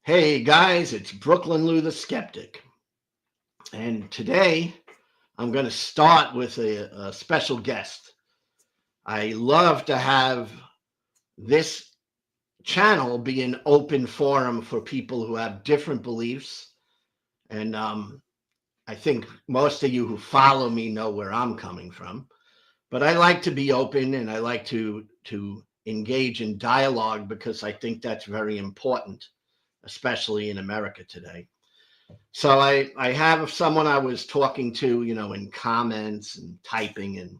Hey guys, it's Brooklyn Lou the Skeptic. And today I'm going to start with a special guest. I love to have this channel be an open forum for people who have different beliefs. And I think most of you who follow me know where I'm coming from. But I like to be open and I like to engage in dialogue because I think that's very important, especially in America today. So I have someone I was talking to, in comments and typing, and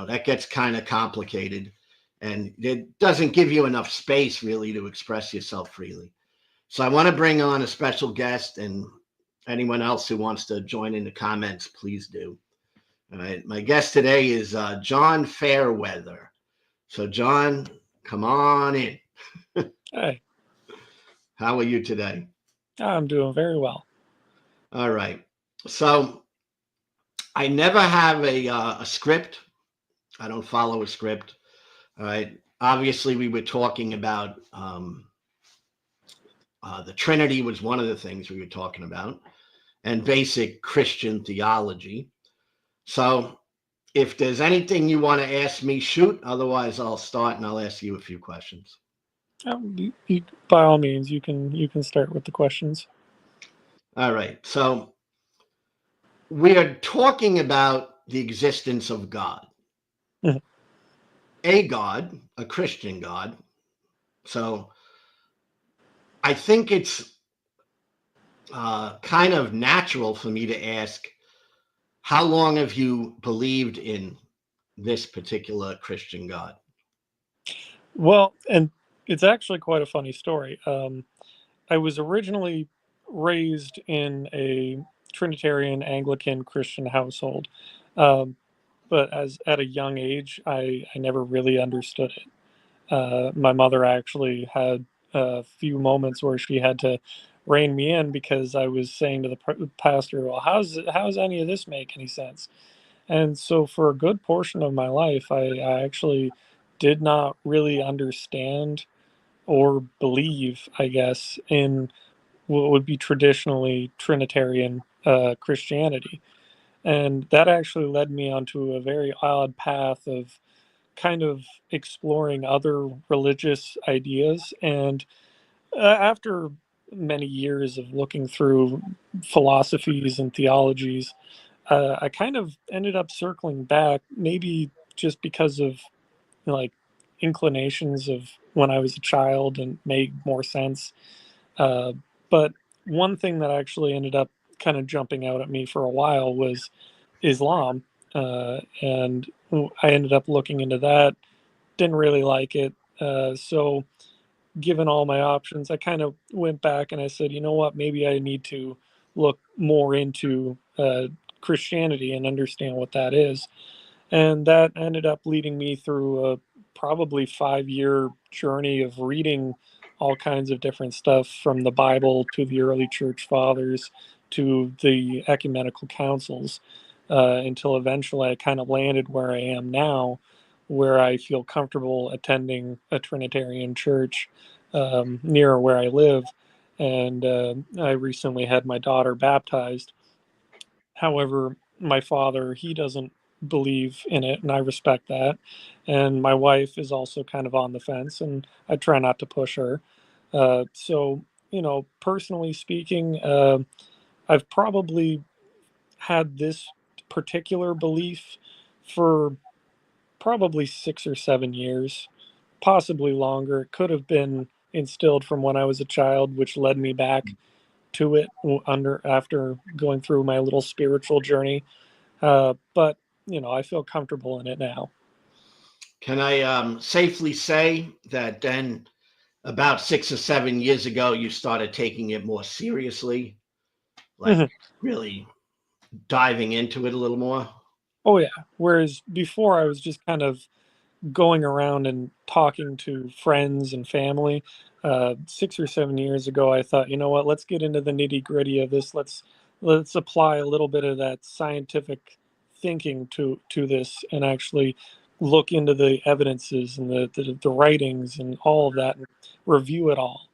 that gets kind of complicated, and it doesn't give you enough space really to express yourself freely. So I want to bring on a special guest, and anyone else who wants to join in the comments, please do. All right, my guest today is John Fairweather. So John, come on in. Hey, How are you today? I'm doing very well. All right. So I never have a script. I don't follow a script. All right. Obviously, we were talking about the Trinity was one of the things we were talking about, and basic Christian theology. So if there's anything you want to ask me, shoot. Otherwise, I'll start and I'll ask you a few questions. By all means, you can start with the questions. All right. So we are talking about the existence of God. Mhm. A God, a Christian God. So I think it's kind of natural for me to ask, how long have you believed in this particular Christian God? Well, and it's actually quite a funny story. I was originally raised in a Trinitarian Anglican Christian household, um, but as at a young age, I never really understood it. My mother actually had a few moments where she had to rein me in because I was saying to the pastor, "Well, how's any of this make any sense?" And so for a good portion of my life, I actually did not really understand or believe, I guess, in what would be traditionally Trinitarian Christianity. And that actually led me onto a very odd path of kind of exploring other religious ideas. And after many years of looking through philosophies and theologies, I kind of ended up circling back, maybe just because of like inclinations of when I was a child and made more sense. Uh, but one thing that actually ended up kind of jumping out at me for a while was Islam. And I ended up looking into that, didn't really like it. So, given all my options, I kind of went back and I said, you know what, maybe I need to look more into Christianity and understand what that is. And that ended up leading me through a probably 5 year journey of reading all kinds of different stuff from the Bible to the early church fathers to the ecumenical councils until eventually I kind of landed where I am now, where I feel comfortable attending a Trinitarian church near where I live. And I recently had my daughter baptized. However, my father, he doesn't believe in it, and I respect that. And my wife is also kind of on the fence, and I try not to push her. So, personally speaking, I've probably had this particular belief for probably 6 or 7 years, possibly longer. It could have been instilled from when I was a child, which led me back to it under after going through my little spiritual journey. But I feel comfortable in it now. Can I safely say that then about 6 or 7 years ago, you started taking it more seriously, like Mhm. really diving into it a little more? Oh yeah. Whereas before, I was just kind of going around and talking to friends and family. 6 or 7 years ago, I thought, you know what, let's get into the nitty gritty of this. Let's apply a little bit of that scientific thinking to this and actually look into the evidences and the writings and all of that and review it all.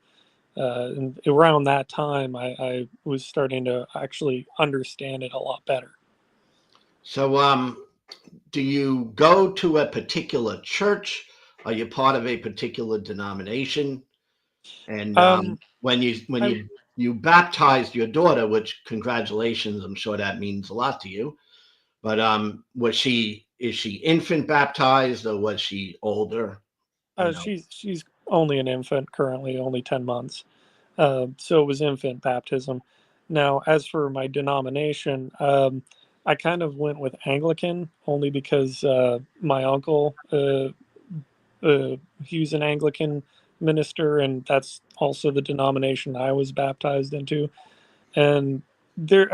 And around that time, I was starting to actually understand it a lot better. So, do you go to a particular church? Are you part of a particular denomination? And Um, when I you baptized your daughter, which congratulations, I'm sure that means a lot to you. But is she infant baptized or was she older? You know, she's only an infant currently, only 10 months. So it was infant baptism. Now, as for my denomination, I kind of went with Anglican only because my uncle, he was an Anglican minister, and that's also the denomination I was baptized into. And there,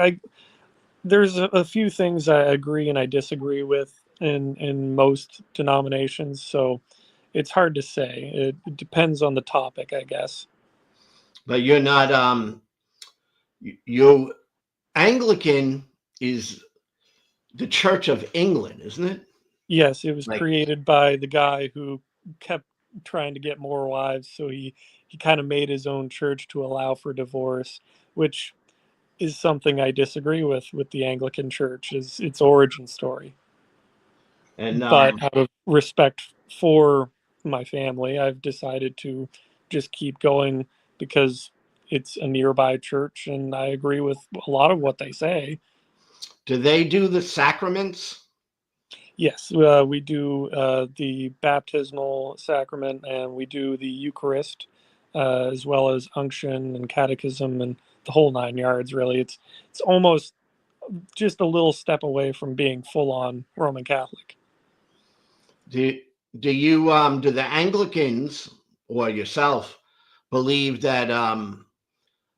there's a few things I agree and I disagree with in most denominations. So it's hard to say. It depends on the topic, I guess. but you're not you Anglican is the Church of England, isn't it? Yes, it was Like, created by the guy who kept trying to get more wives, so he kind of made his own church to allow for divorce, which is something I disagree with the Anglican Church is its origin story. and But out of respect for my family, I've decided to just keep going because it's a nearby church and I agree with a lot of what they say. do they do the sacraments? Yes, we do the baptismal sacrament and we do the Eucharist, as well as unction and catechism and the whole 9 yards. Really, it's almost just a little step away from being full on Roman Catholic. Do do the Anglicans or yourself believe that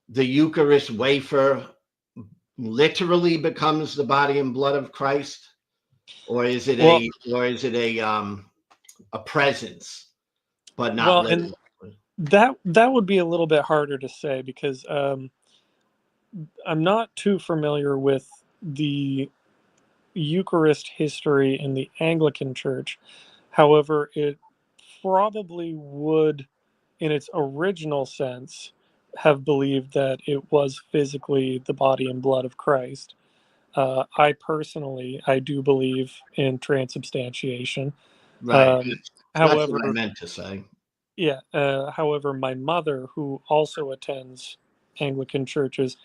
the Eucharist wafer literally becomes the body and blood of Christ, or is it Well, a presence, but not well, and literal? that would be a little bit harder to say because I'm not too familiar with the Eucharist history in the Anglican Church. However, it probably would, in its original sense, have believed that it was physically the body and blood of Christ. I personally, I do believe in transubstantiation. Right. Um, That's what I however, meant to say. yeah. However, my mother, who also attends Anglican churches,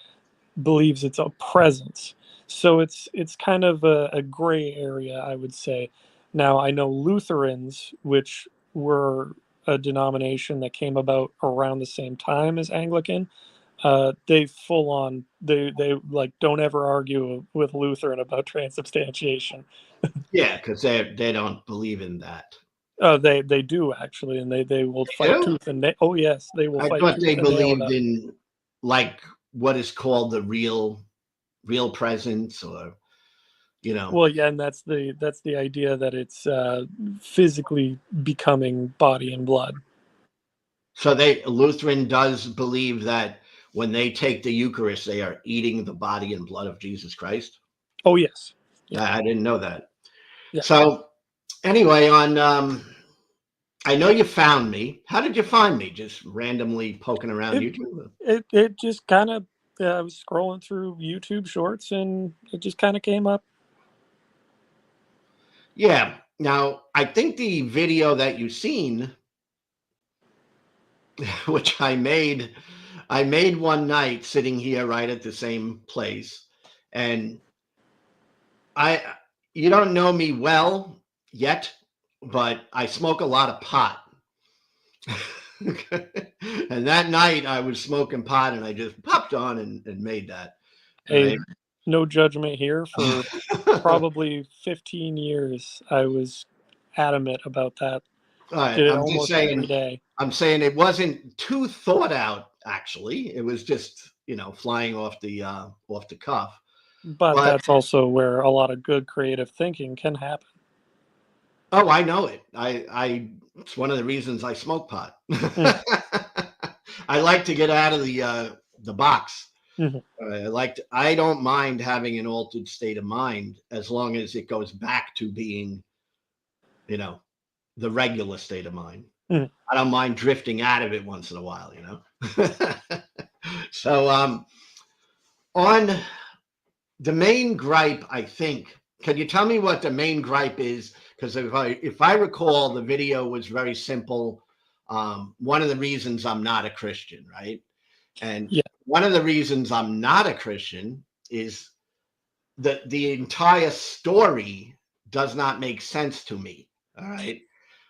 believes it's a presence. So it's kind of a gray area, I would say. Now I know Lutherans, which were a denomination that came about around the same time as Anglican. They full on they like don't ever argue with Lutheran about transubstantiation. Yeah, because they don't believe in that. They do actually, and they will They fight do? tooth and nail. Oh yes, they will I fight thought they tooth and nail believed about it. in like what is called the real presence, or you know. Well, yeah, and that's the idea that it's physically becoming body and blood. So they Lutheran does believe that when they take the Eucharist, they are eating the body and blood of Jesus Christ. Oh yes, yeah, I didn't know that. yeah. So anyway, on I know you found me. How did you find me? Just randomly poking around It YouTube? it just kind of I was scrolling through YouTube Shorts and it just kind of came up. Yeah. Now I think the video that you've seen, which I made one night sitting here right at the same place, and I you don't know me well yet, but I smoke a lot of pot. And that night I was smoking pot and I just popped on and made that. All Hey, right. no judgment here. For probably 15 years, I was adamant about that. All right. Did it almost every day. I'm saying it wasn't too thought out, actually. It was just, flying off the cuff. But But that's also where a lot of good creative thinking can happen. oh, I know it. I it's one of the reasons I smoke pot. Mm, I like to get out of the box. mhm. I don't mind having an altered state of mind as long as it goes back to being, you know, the regular state of mind. Mm. I don't mind drifting out of it once in a while, So on the main gripe, I think, can you tell me what the main gripe is? Because if I recall, the video was very simple. One of the reasons I'm not a Christian, right? And Yeah. one of the reasons I'm not a Christian is that the entire story does not make sense to me. All right.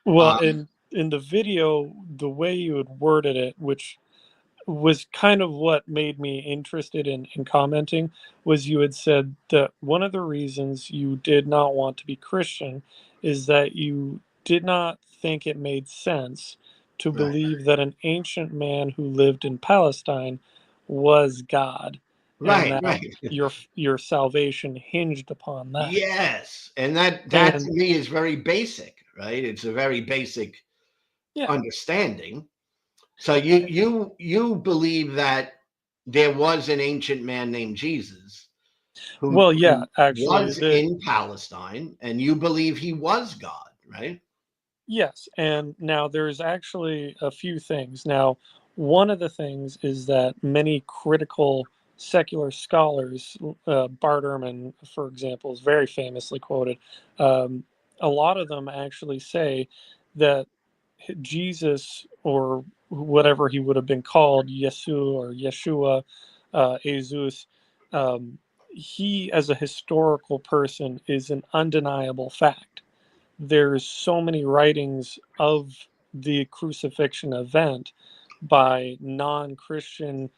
Well, Um, in the video, the way you had worded it, which was kind of what made me interested in commenting, was you had said that one of the reasons you did not want to be Christian is that you did not think it made sense to right. believe that an ancient man who lived in Palestine was God, and Right. that Right. your salvation hinged upon that. Yes. And that to And me is very basic, right? It's a very basic yeah, understanding. So you believe that there was an ancient man named Jesus well, yeah, who actually, was in Palestine, and you believe he was God, right? yes, and now there's actually a few things. Now, one of the things is that many critical secular scholars, Bart Ehrman, for example, is very famously quoted. Um, a lot of them actually say that Jesus, or whatever he would have been called, Yesu or Yeshua, Jesus, he as a historical person is an undeniable fact. There's so many writings of the crucifixion event by non-Christian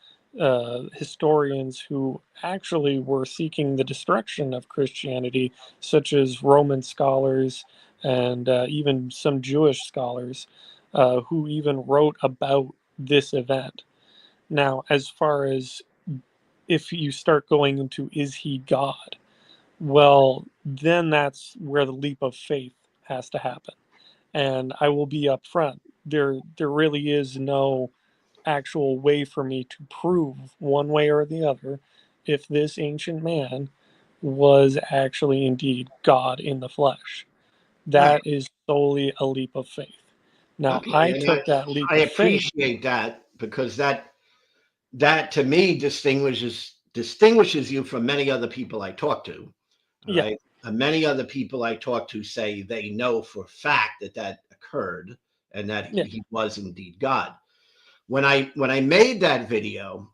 historians who actually were seeking the destruction of Christianity, such as Roman scholars and even some Jewish scholars who even wrote about this event. Now, as far as if you start going into is he God, well, then that's where the leap of faith has to happen. And I will be upfront. There really is no actual way for me to prove one way or the other if this ancient man was actually indeed God in the flesh. Right. That is solely a leap of faith. Now, Okay. I And took that leap I of faith. appreciate that because that to me distinguishes you from many other people I talk to. All Yeah, right. And many other people I talk to say they know for a fact that occurred and that yeah, he was indeed God. When I made that video,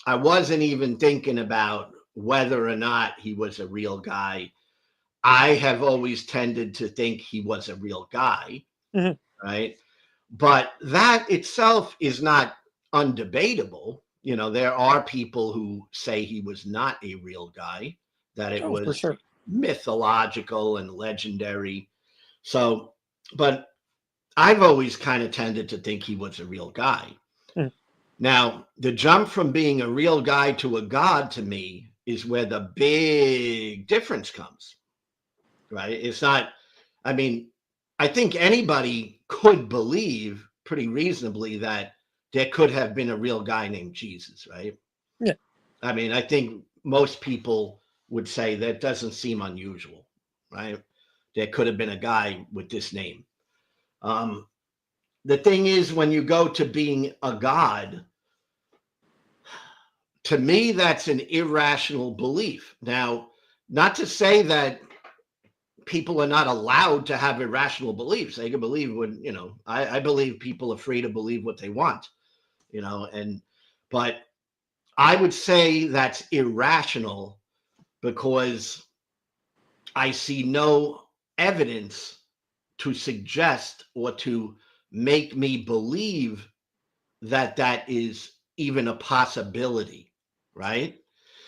I wasn't even thinking about whether or not he was a real guy. I have always tended to think he was a real guy, mhm. right? But that itself is not undebatable. There are people who say he was not a real guy, that it Oh, for was sure. mythological and legendary. So, but I've always kind of tended to think he was a real guy. Mm. Now, the jump from being a real guy to a god to me is where the big difference comes, right? It's not, I mean, I think anybody could believe pretty reasonably that there could have been a real guy named Jesus, right? Yeah. I mean, I think most people would say that doesn't seem unusual, right? There could have been a guy with this name. Um, the thing is, when you go to being a god, to me, that's an irrational belief. Now, not to say that people are not allowed to have irrational beliefs. They can believe I believe people are free to believe what they want, but I would say that's irrational because I see no evidence to suggest or to make me believe that is even a possibility, right?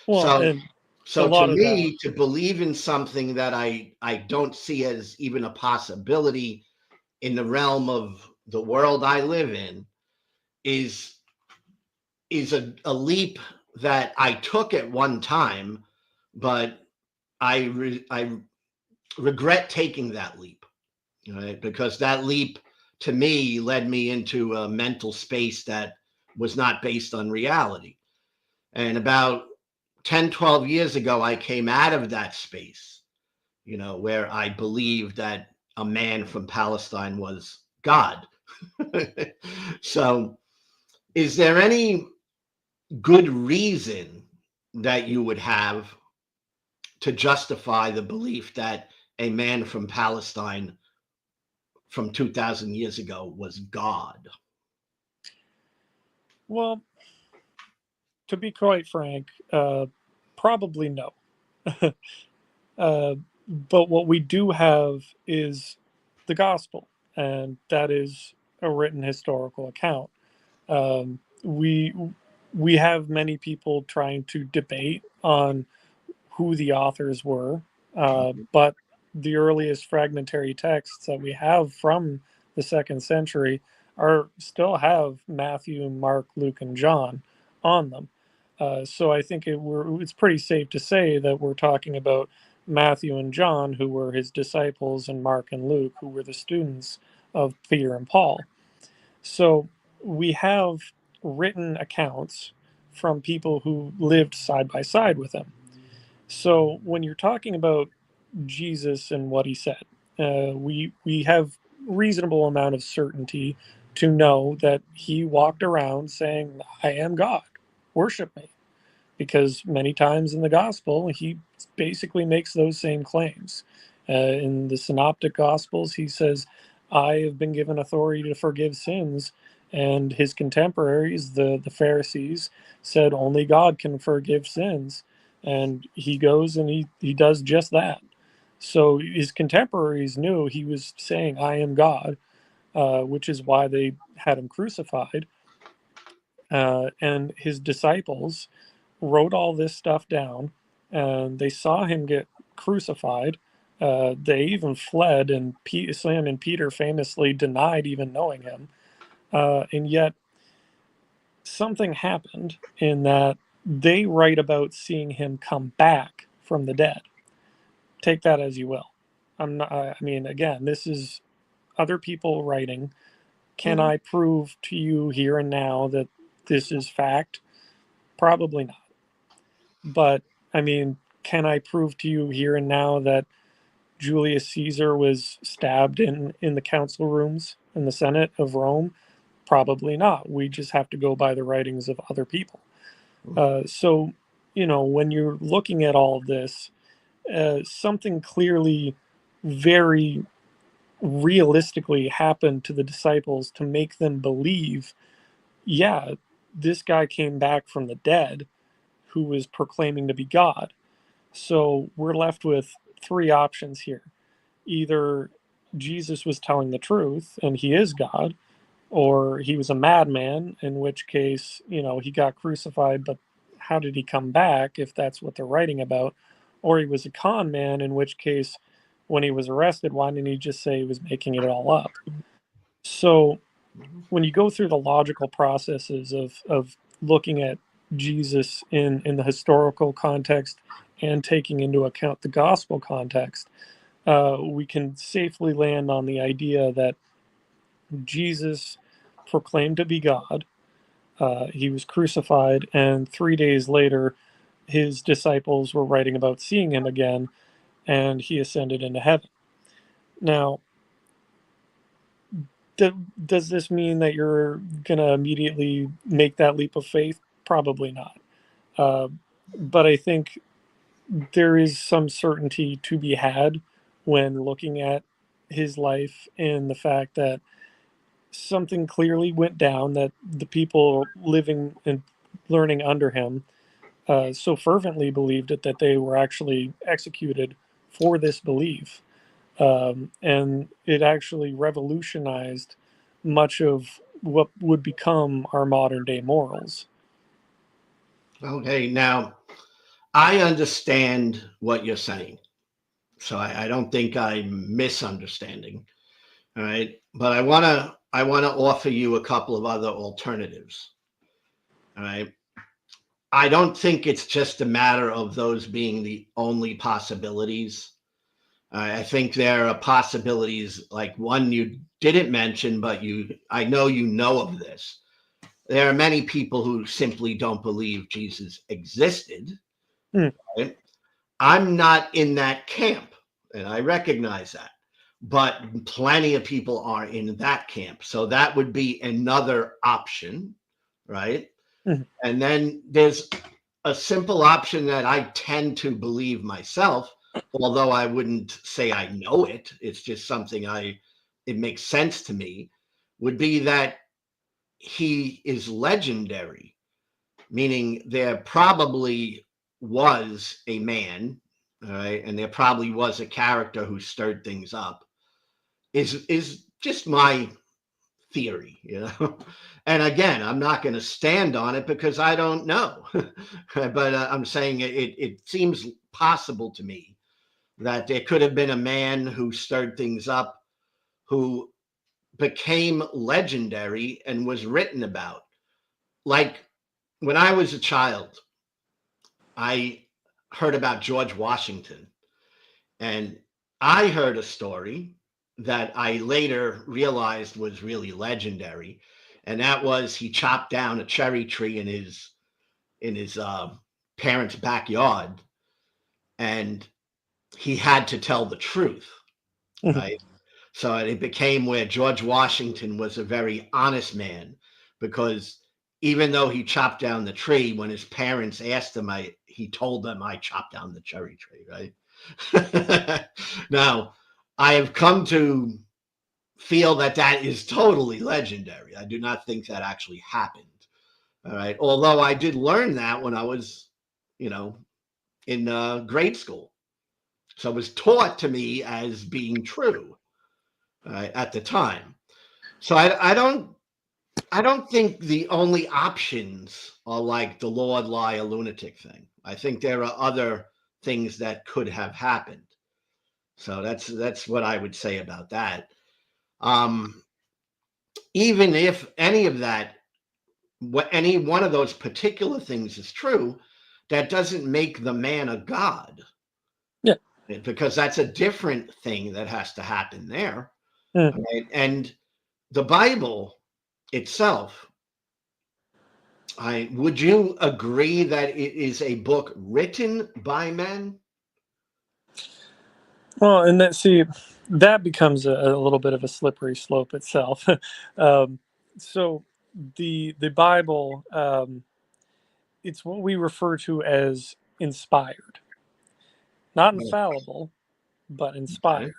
Well, So and a so to lot of that, me, to believe in something that I don't see as even a possibility in the realm of the world I live in is a leap that I took at one time, but I regret taking that leap, right? Because that leap to me led me into a mental space that was not based on reality. And about 10, 12 years ago, I came out of that space, where I believed that a man from Palestine was God. So, is there any good reason that you would have to justify the belief that a man from Palestine from 2,000 years ago was God? Well, to be quite frank, probably no. uh, but what we do have is the gospel, and that is a written historical account. We have many people trying to debate on who the authors were, but the earliest fragmentary texts that we have from the second century are still have Matthew, Mark, Luke, and John on them. So I think it's pretty safe to say that we're talking about Matthew and John, who were his disciples, and Mark and Luke, who were the students of Peter and Paul. So we have written accounts from people who lived side by side with him. So when you're talking about Jesus and what he said, we have reasonable amount of certainty to know that he walked around saying, "I am God, worship me," because many times in the gospel he basically makes those same claims. In the synoptic gospels, he says, "I have been given authority to forgive sins," and his contemporaries, the Pharisees, said only God can forgive sins, and he goes and he does just that. So his contemporaries knew he was saying, "I am God," which is why they had him crucified. And his disciples wrote all this stuff down, and they saw him get crucified. They even fled, and Sam and Peter famously denied even knowing him. And yet, something happened in that they write about seeing him come back from the dead. Take that as you will. I'm not. I mean, again, this is other people writing. Can Mhm. I prove to you here and now that this is fact? Probably not. But I mean, can I prove to you here and now that Julius Caesar was stabbed in the council rooms in the Senate of Rome? Probably not. We just have to go by the writings of other people. So, when you're looking at all of this, something clearly very realistically happened to the disciples to make them believe, yeah, this guy came back from the dead who was proclaiming to be God. So we're left with three options here. Either Jesus was telling the truth and he is God, or he was a madman, in which case, he got crucified, but how did he come back if that's what they're writing about? Or he was a con man, in which case, when he was arrested, why didn't he just say he was making it all up? So when you go through the logical processes of looking at Jesus in the historical context and taking into account the gospel context, we can safely land on the idea that Jesus proclaimed to be God. He was crucified, and 3 days later, his disciples were writing about seeing him again, and he ascended into heaven. Now, does this mean that you're going to immediately make that leap of faith? Probably not. Uh, but I think there is some certainty to be had when looking at his life and the fact that something clearly went down, that the people living and learning under him so fervently believed it that they were actually executed for this belief. And it actually revolutionized much of what would become our modern day morals. Okay, now I understand what you're saying. So I don't think I'm misunderstanding. All right. But I wanna offer you a couple of other alternatives. All right. I don't think it's just a matter of those being the only possibilities. I think there are possibilities like one you didn't mention, but I know you know of this. There are many people who simply don't believe Jesus existed. Hmm. Right? I'm not in that camp, and I recognize that. but plenty of people are in that camp. So that would be another option, right? Mhm. And then there's a simple option that I tend to believe myself, although I wouldn't say I know it. It's just something it makes sense to me, would be that he is legendary, meaning there probably was a man, all right, and there probably was a character who stirred things up. Is just my theory, you know. And again, I'm not going to stand on it because I don't know, but I'm saying it seems possible to me that there could have been a man who stirred things up, who became legendary and was written about. Like when I was a child, I heard about George Washington, and I heard a story that I later realized was really legendary, and that was he chopped down a cherry tree in his parents' backyard, and he had to tell the truth, Mhm. right? So it became where George Washington was a very honest man, because even though he chopped down the tree, when his parents asked him, he told them, I chopped down the cherry tree, right? Now, I have come to feel that that is totally legendary. I do not think that actually happened. All right. Although I did learn that when I was, you know, in grade school. So it was taught to me as being true at the time. So I don't think the only options are like the Lord lie a lunatic thing. I think there are other things that could have happened. So that's what I would say about that. Um, Even if any of that, any one of those particular things is true, that doesn't make the man a god, Yeah. because that's a different thing that has to happen there. Mhm. Right? And the Bible itself, I would you agree that it is a book written by men? Well, and see, that becomes a little bit of a slippery slope itself. um, so the Bible, it's what we refer to as inspired, not infallible, but Okay. inspired.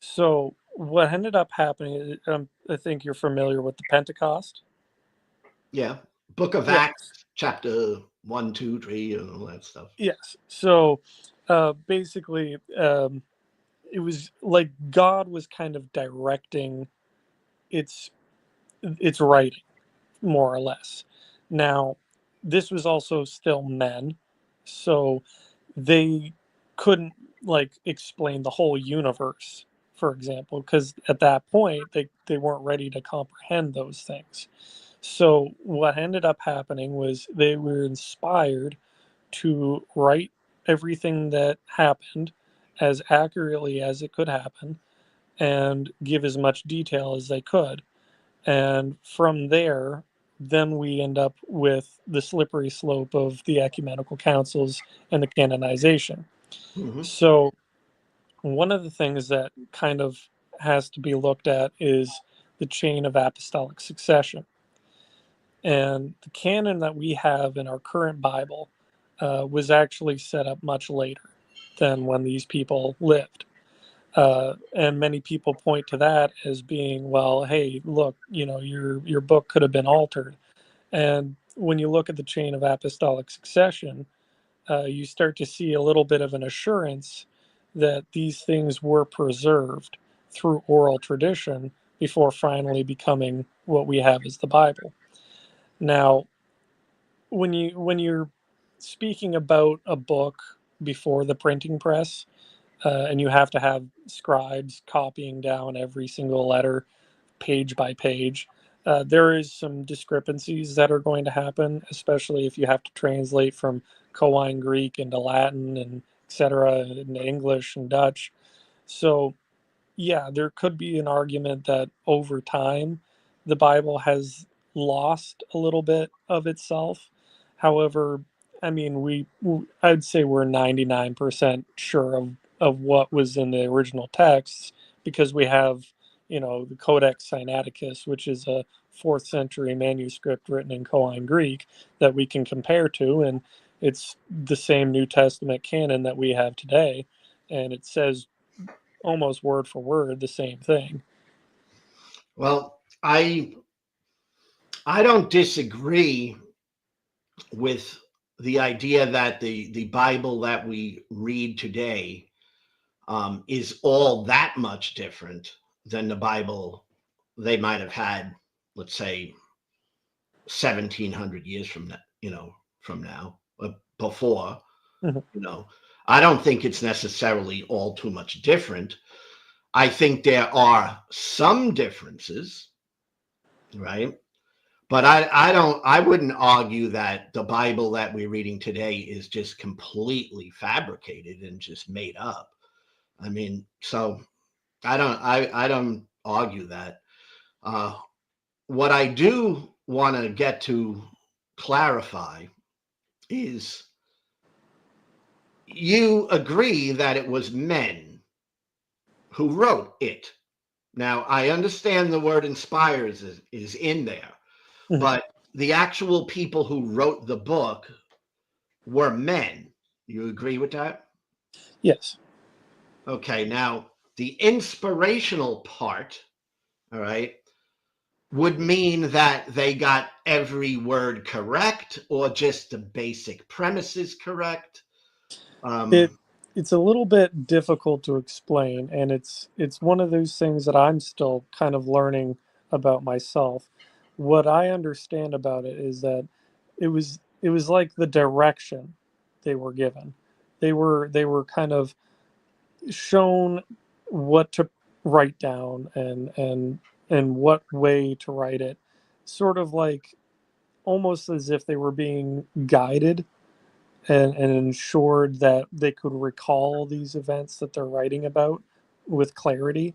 So what ended up happening, I think you're familiar with the Pentecost. Yeah. Book of Yes. Acts, chapter 1, 2, 3, and all that stuff. Yes. So basically, it was like God was kind of directing its its writing, more or less. Now, this was also still men, so they couldn't like explain the whole universe, for example, because at that point they weren't ready to comprehend those things. So what ended up happening was they were inspired to write everything that happened as accurately as it could happen and give as much detail as they could. And from there, then we end up with the slippery slope of the ecumenical councils and the canonization. Hmm. So, one of the things that kind of has to be looked at is the chain of apostolic succession. And the canon that we have in our current Bible was actually set up much later than when these people lived. And many people point to that as being, well, hey, look, your book could have been altered. And when you look at the chain of apostolic succession, you start to see a little bit of an assurance that these things were preserved through oral tradition before finally becoming what we have as the Bible. Now, when you're speaking about a book before the printing press, and you have to have scribes copying down every single letter page by page. There is some discrepancies that are going to happen, especially if you have to translate from Koine Greek into Latin and etc. into English and Dutch. So yeah, there could be an argument that over time the Bible has lost a little bit of itself. However, I mean, I'd say we're 99% sure of what was in the original texts because we have, the Codex Sinaiticus, which is a 4th century manuscript written in Koine Greek that we can compare to, and it's the same New Testament canon that we have today, and it says almost word for word the same thing. Well, I don't disagree with the idea that the Bible that we read today is all that much different than the Bible they might have had, let's say, 1,700 years from now, from now, before. Mhm. I don't think it's necessarily all too much different. I think there are some differences, right? But I wouldn't argue that the Bible that we're reading today is just completely fabricated and just made up. I mean, so I don't argue that. Uh, what I do want to get to clarify is, you agree that it was men who wrote it. Now, I understand the word inspires is in there, Mhm. but the actual people who wrote the book were men. You agree with that? Yes. Okay, now the inspirational part, all right, would mean that they got every word correct or just the basic premises correct. It Um, it's a little bit difficult to explain, and it's one of those things that I'm still kind of learning about myself. What I understand about it is that it was like the direction they were given. They were kind of shown what to write down, and what way to write it, sort of like almost as if they were being guided, and ensured that they could recall these events that they're writing about with clarity,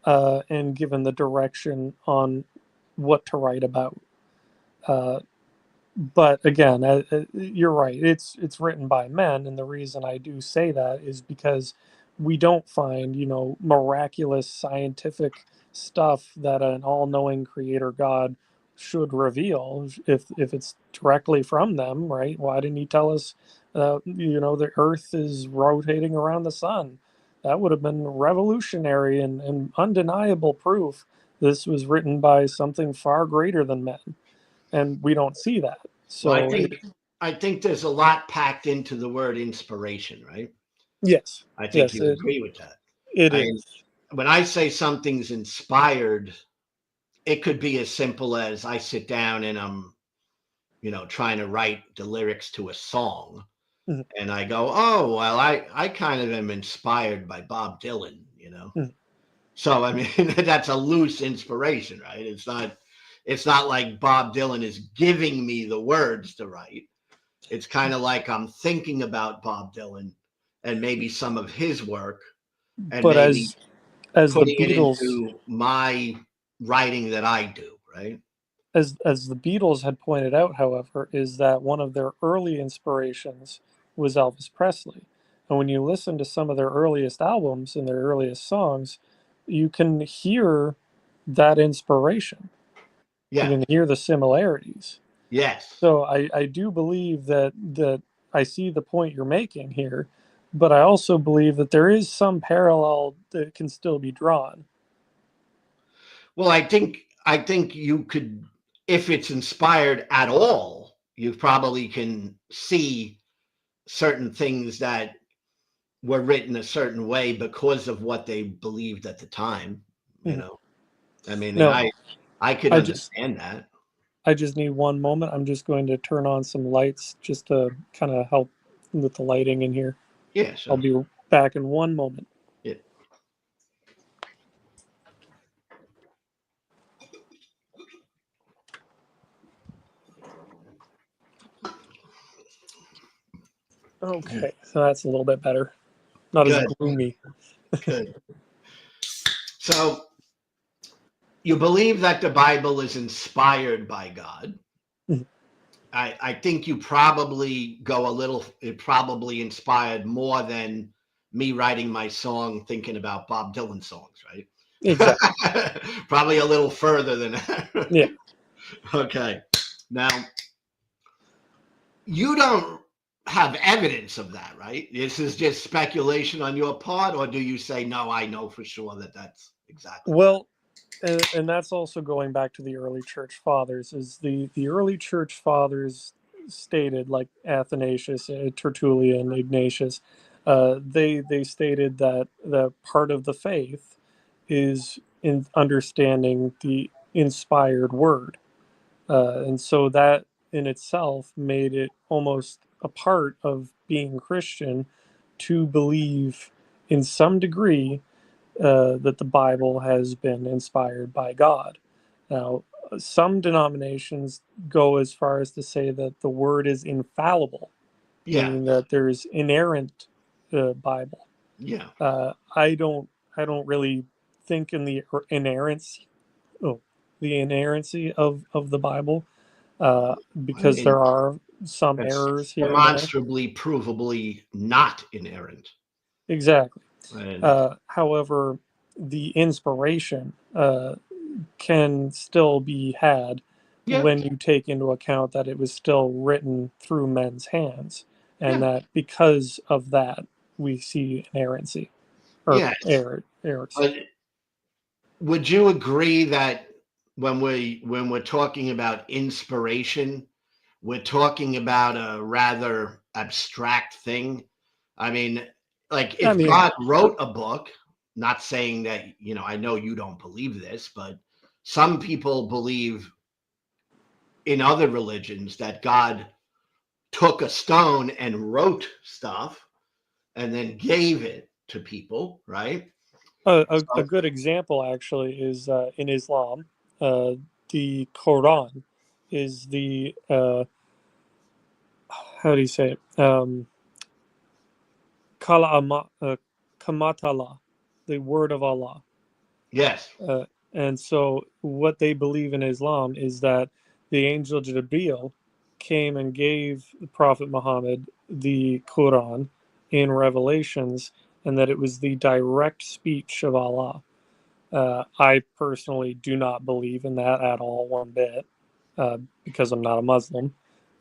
and given the direction on what to write about. Uh, but again, you're right. It's written by men, and the reason I do say that is because we don't find miraculous scientific stuff that an all-knowing creator God should reveal. If it's directly from them, right? Why didn't he tell us? The Earth is rotating around the sun. That would have been revolutionary and undeniable proof this was written by something far greater than men, and we don't see that. well, So I think there's a lot packed into the word inspiration, right? yes, I think yes, you agree with that. it I mean, is. when I say something's inspired, it could be as simple as I sit down and I'm trying to write the lyrics to a song, Mhm, and I go, oh, well, I kind of am inspired by Bob Dylan. mhm. So I mean, that's a loose inspiration, right? It's not like Bob Dylan is giving me the words to write. It's kind of like I'm thinking about Bob Dylan and maybe some of his work, and But maybe as the putting it Beatles into my writing that I do, right? as the Beatles had pointed out, however, is that one of their early inspirations was Elvis Presley. And when you listen to some of their earliest albums and their earliest songs, you can hear that inspiration. You Yeah. can hear the similarities. Yes. So I do believe that I see the point you're making here, but I also believe that there is some parallel that can still be drawn. Well, I think you could, if it's inspired at all, you probably can see certain things that were written a certain way because of what they believed at the time. You Mhm. know, I mean, and No, I could I just understand that. I just need one moment. I'm just going to turn on some lights just to kind of help with the lighting in here. Yeah, I'll sure. be back in one moment. Yeah. Okay, so that's a little bit better. Not as Good. gloomy. Good. So you believe that the Bible is inspired by God. Mhm. I think you probably go a little, it probably inspired more than me writing my song thinking about Bob Dylan songs, right? Exactly. Probably a little further than that. Yeah. Okay. Now, you don't have evidence of that, right? This is just speculation on your part, or do you say, no, I know for sure that that's exactly what Well, and that's also going back to the early church fathers. Is the early church fathers stated, like Athanasius, Tertullian, Ignatius, they stated that part of the faith is in understanding the inspired word, and so that in itself made it almost a part of being Christian to believe in some degree that the Bible has been inspired by God. Now, some denominations go as far as to say that the word is infallible, Yeah. meaning that there's inerrant Bible. Yeah. I don't really think in the inerrancy, oh, the inerrancy of the Bible, I because mean, there are some that's errors here and there. demonstrably, provably not inerrant. Exactly. And However, the inspiration can still be had yeah, when you take into account that it was still written through men's hands, and yeah, that because of that we see inerrancy or yes. errors. But would you agree that when we're talking about inspiration, we're talking about a rather abstract thing? I mean, like I if mean, God wrote a book, not saying that, I know you don't believe this, but some people believe in other religions that God took a stone and wrote stuff and then gave it to people, right? a So, good example actually is in Islam. Uh, the Quran is the how do you say it? Kamatala, the word of Allah. yes, And so, what they believe in Islam is that the angel Jibreel came and gave the Prophet Muhammad the Quran in Revelations, and that it was the direct speech of Allah. I personally do not believe in that at all, one bit, because I'm not a Muslim,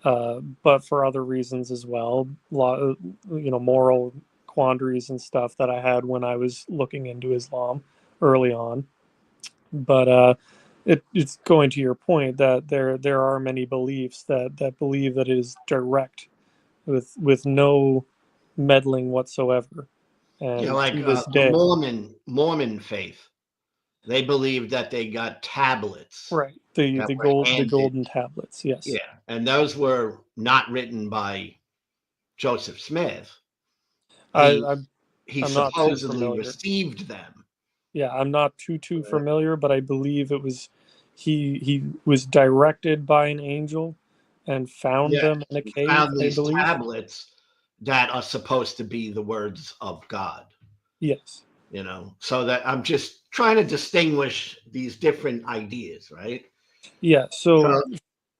but for other reasons as well, moral quandaries and stuff that I had when I was looking into Islam early on. But it's going to your point that there are many beliefs that believe that it is direct with no meddling whatsoever, and like to this the day, Mormon faith, they believe that they got tablets right, the that the were gold the handed. golden tablets, yes. Yeah, and those were not written by Joseph Smith. I He he I'm not too supposedly familiar. received them. Yeah, I'm not too Uh, familiar, but I believe it was he was directed by an angel and found Yes, them in a he cave, found I these believe. tablets that are supposed to be the words of God. Yes. So that I'm just trying to distinguish these different ideas, right? Yeah. So So,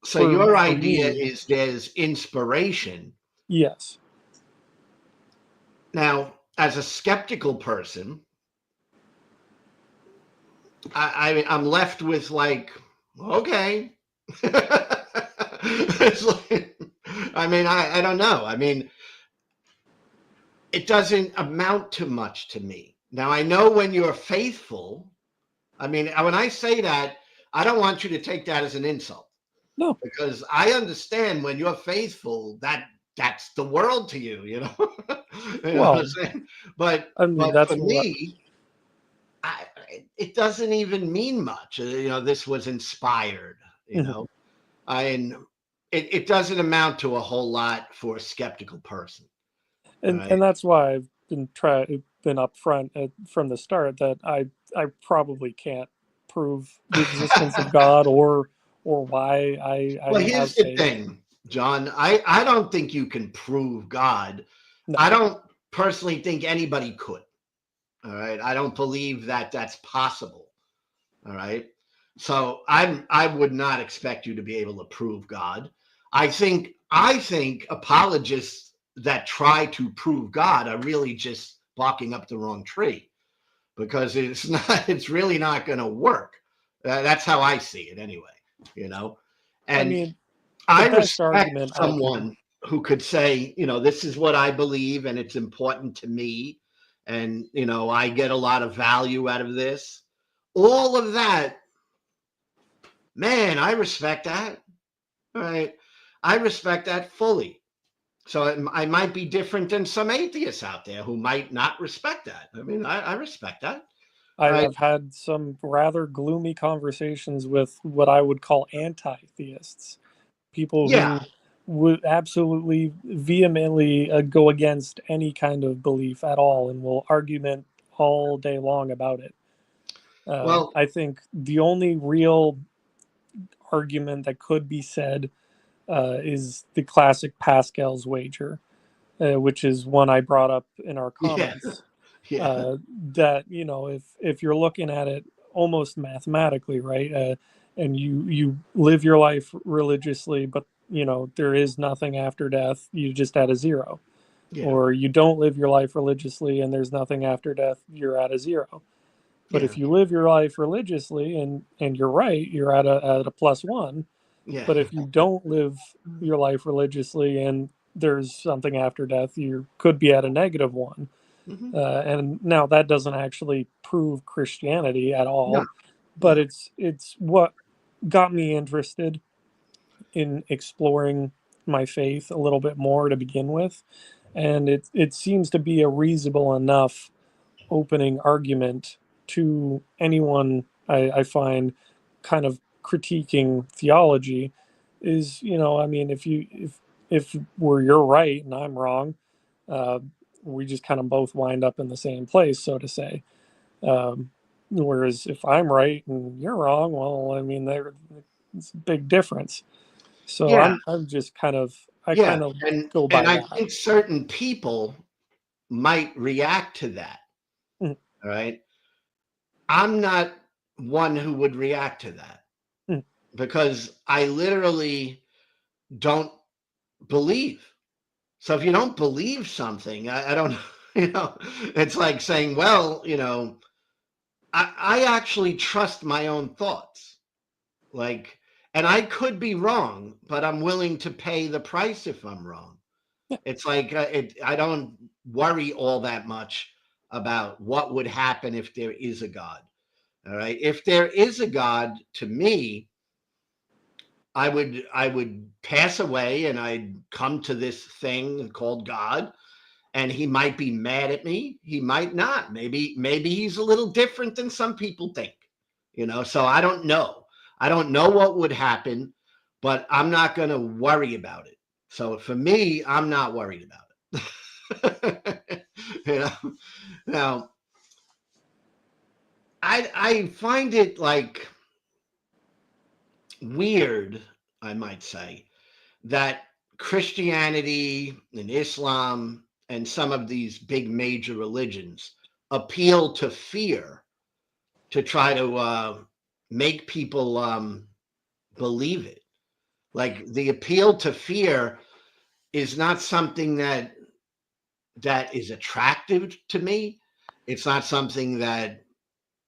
so for your for idea me, is there's inspiration. yes. Now, as a skeptical person, I'm left with like, okay. It's like, I don't know. It doesn't amount to much to me. Now, I know when you're faithful, when I say that, I don't want you to take that as an insult No. because I understand when you're faithful, that's the world to you, you know what I'm Well, saying? But I mean but for that's what. me, it doesn't even mean much. This was inspired, you Mhm. know. And it doesn't amount to a whole lot for a skeptical person. All right. And that's why I've been upfront from the start that I probably can't prove the existence of God or why Well, I here's have the faith. thing, John. I don't think you can prove God. No. I don't personally think anybody could. All right. I don't believe that that's possible. All right. So I would not expect you to be able to prove God. I think apologists that try to prove God are really just barking up the wrong tree, because it's really not going to work. That's how I see it anyway, you know. I And mean, the I best respect argument I could, someone who could say, this is what I believe and it's important to me. And, I get a lot of value out of this. All of that, man, I respect that. All right. I respect that fully. So I might be different than some atheists out there who might not respect that. I mean, I respect that. Right. I've had some rather gloomy conversations with what I would call anti-theists, people Yeah. who would absolutely vehemently go against any kind of belief at all and will argument all day long about it. Well, I think the only real argument that could be said is the classic Pascal's wager, which is one I brought up in our yeah. comments. Yeah. That if you're looking at it almost mathematically, right, and you live your life religiously, but there is nothing after death, you just add a zero. Yeah. Or you don't live your life religiously and there's nothing after death, you're at a zero. But Yeah. if you live your life religiously and you're right, you're at a +1. Yeah. But if you don't live your life religiously and there's something after death, you could be at a -1. Hmm. And now that doesn't actually prove Christianity at No. all, but No. it's what got me interested in exploring my faith a little bit more to begin with, and it seems to be a reasonable enough opening argument to anyone I find kind of critiquing theology. Is I mean, if you're right and I'm wrong, uh, we just kind of both wind up in the same place, so to say. Whereas if I'm right and you're wrong, well, I mean, it's a big difference. So Yeah. I'm just kind of I Yeah. kind of And go and by I that. think certain people might react to that. Mm, All right. I'm not one who would react to that, mm, because I literally don't believe. So if you don't believe something, I don't, it's like saying, well, I actually trust my own thoughts. Like, and I could be wrong, but I'm willing to pay the price if I'm wrong. yeah, It's like, I don't worry all that much about what would happen if there is a God. All right. If there is a God, to me, I would pass away and I'd come to this thing called God, and he might be mad at me. He might not. Maybe he's a little different than some people think. So I don't know. I don't know what would happen, but I'm not going to worry about it. So for me, I'm not worried about it. you know. Now, I find it like weird, I might say, that Christianity and Islam and some of these big major religions appeal to fear to try to make people believe it. Like, the appeal to fear is not something that is attractive to me. It's not something that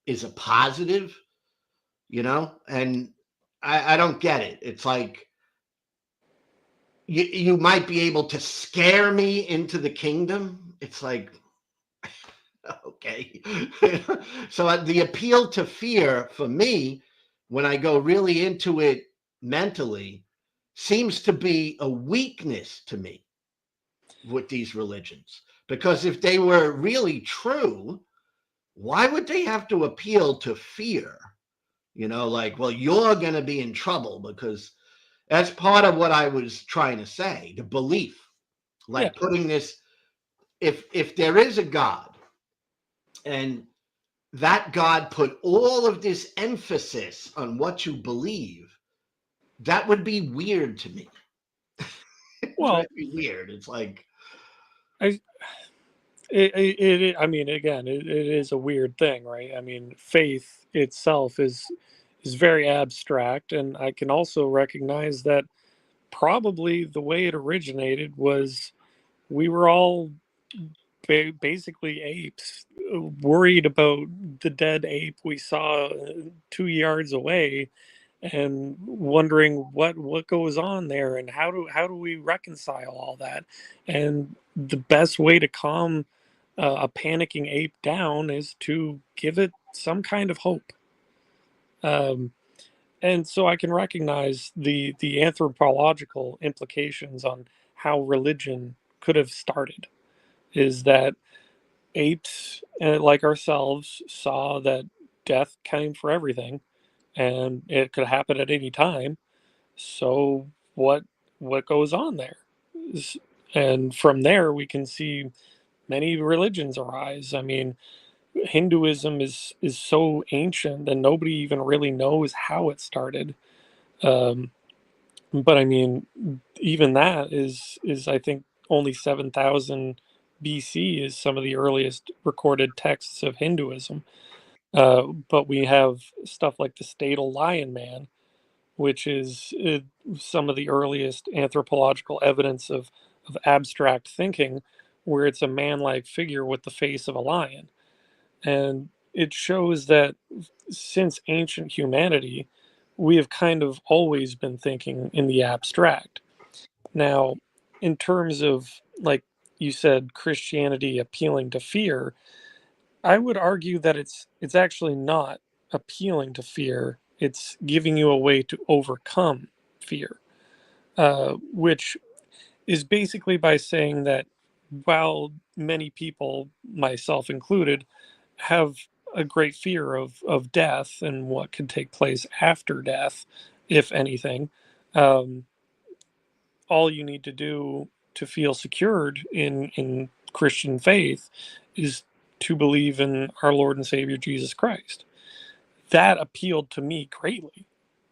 is a positive, and I don't get it. It's like, you might be able to scare me into the kingdom. It's like, okay. So the appeal to fear for me, when I go really into it mentally, seems to be a weakness to me with these religions. Because if they were really true, why would they have to appeal to fear? Like, well, you're going to be in trouble, because that's part of what I was trying to say, the belief, yeah. like putting this, if there is a God, and that God put all of this emphasis on what you believe, that would be weird to me. It would Well, be weird. It's like, I I mean, again, it is a weird thing, right? I mean, faith itself is very abstract, and I can also recognize that probably the way it originated was we were all basically apes, worried about the dead ape we saw 2 yards away, and wondering what goes on there, and how do we reconcile all that. And the best way to calm a panicking ape down is to give it some kind of hope. Um, and so I can recognize the anthropological implications on how religion could have started. Is that apes, like ourselves, saw that death came for everything, and it could happen at any time. So what goes on there? And from there we can see many religions arise. I mean, Hinduism is so ancient and nobody even really knows how it started. Um, but I mean, even that is I think only 7,000 BC is some of the earliest recorded texts of Hinduism. But we have stuff like the Statal Lion Man, which is some of the earliest anthropological evidence of abstract thinking, where it's a man-like figure with the face of a lion. And it shows that since ancient humanity, we have kind of always been thinking in the abstract. Now, in terms of, like you said, Christianity appealing to fear, I would argue that it's actually not appealing to fear. It's giving you a way to overcome fear, which is basically by saying that while many people, myself included, have a great fear of death and what could take place after death, if anything, um, all you need to do to feel secured in Christian faith is to believe in our Lord and Savior Jesus Christ. That appealed to me greatly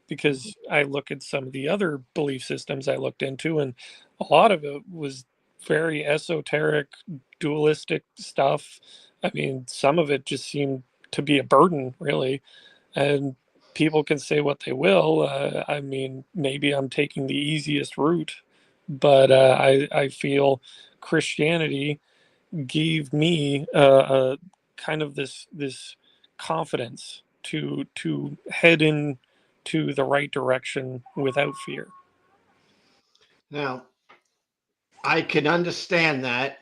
because I look at some of the other belief systems I looked into, and a lot of it was very esoteric, dualistic stuff. I mean, some of it just seemed to be a burden, really. And people can say what they will. I mean, maybe I'm taking the easiest route, but I feel Christianity gave me a kind of this confidence to head in to the right direction without fear. Now, I can understand that,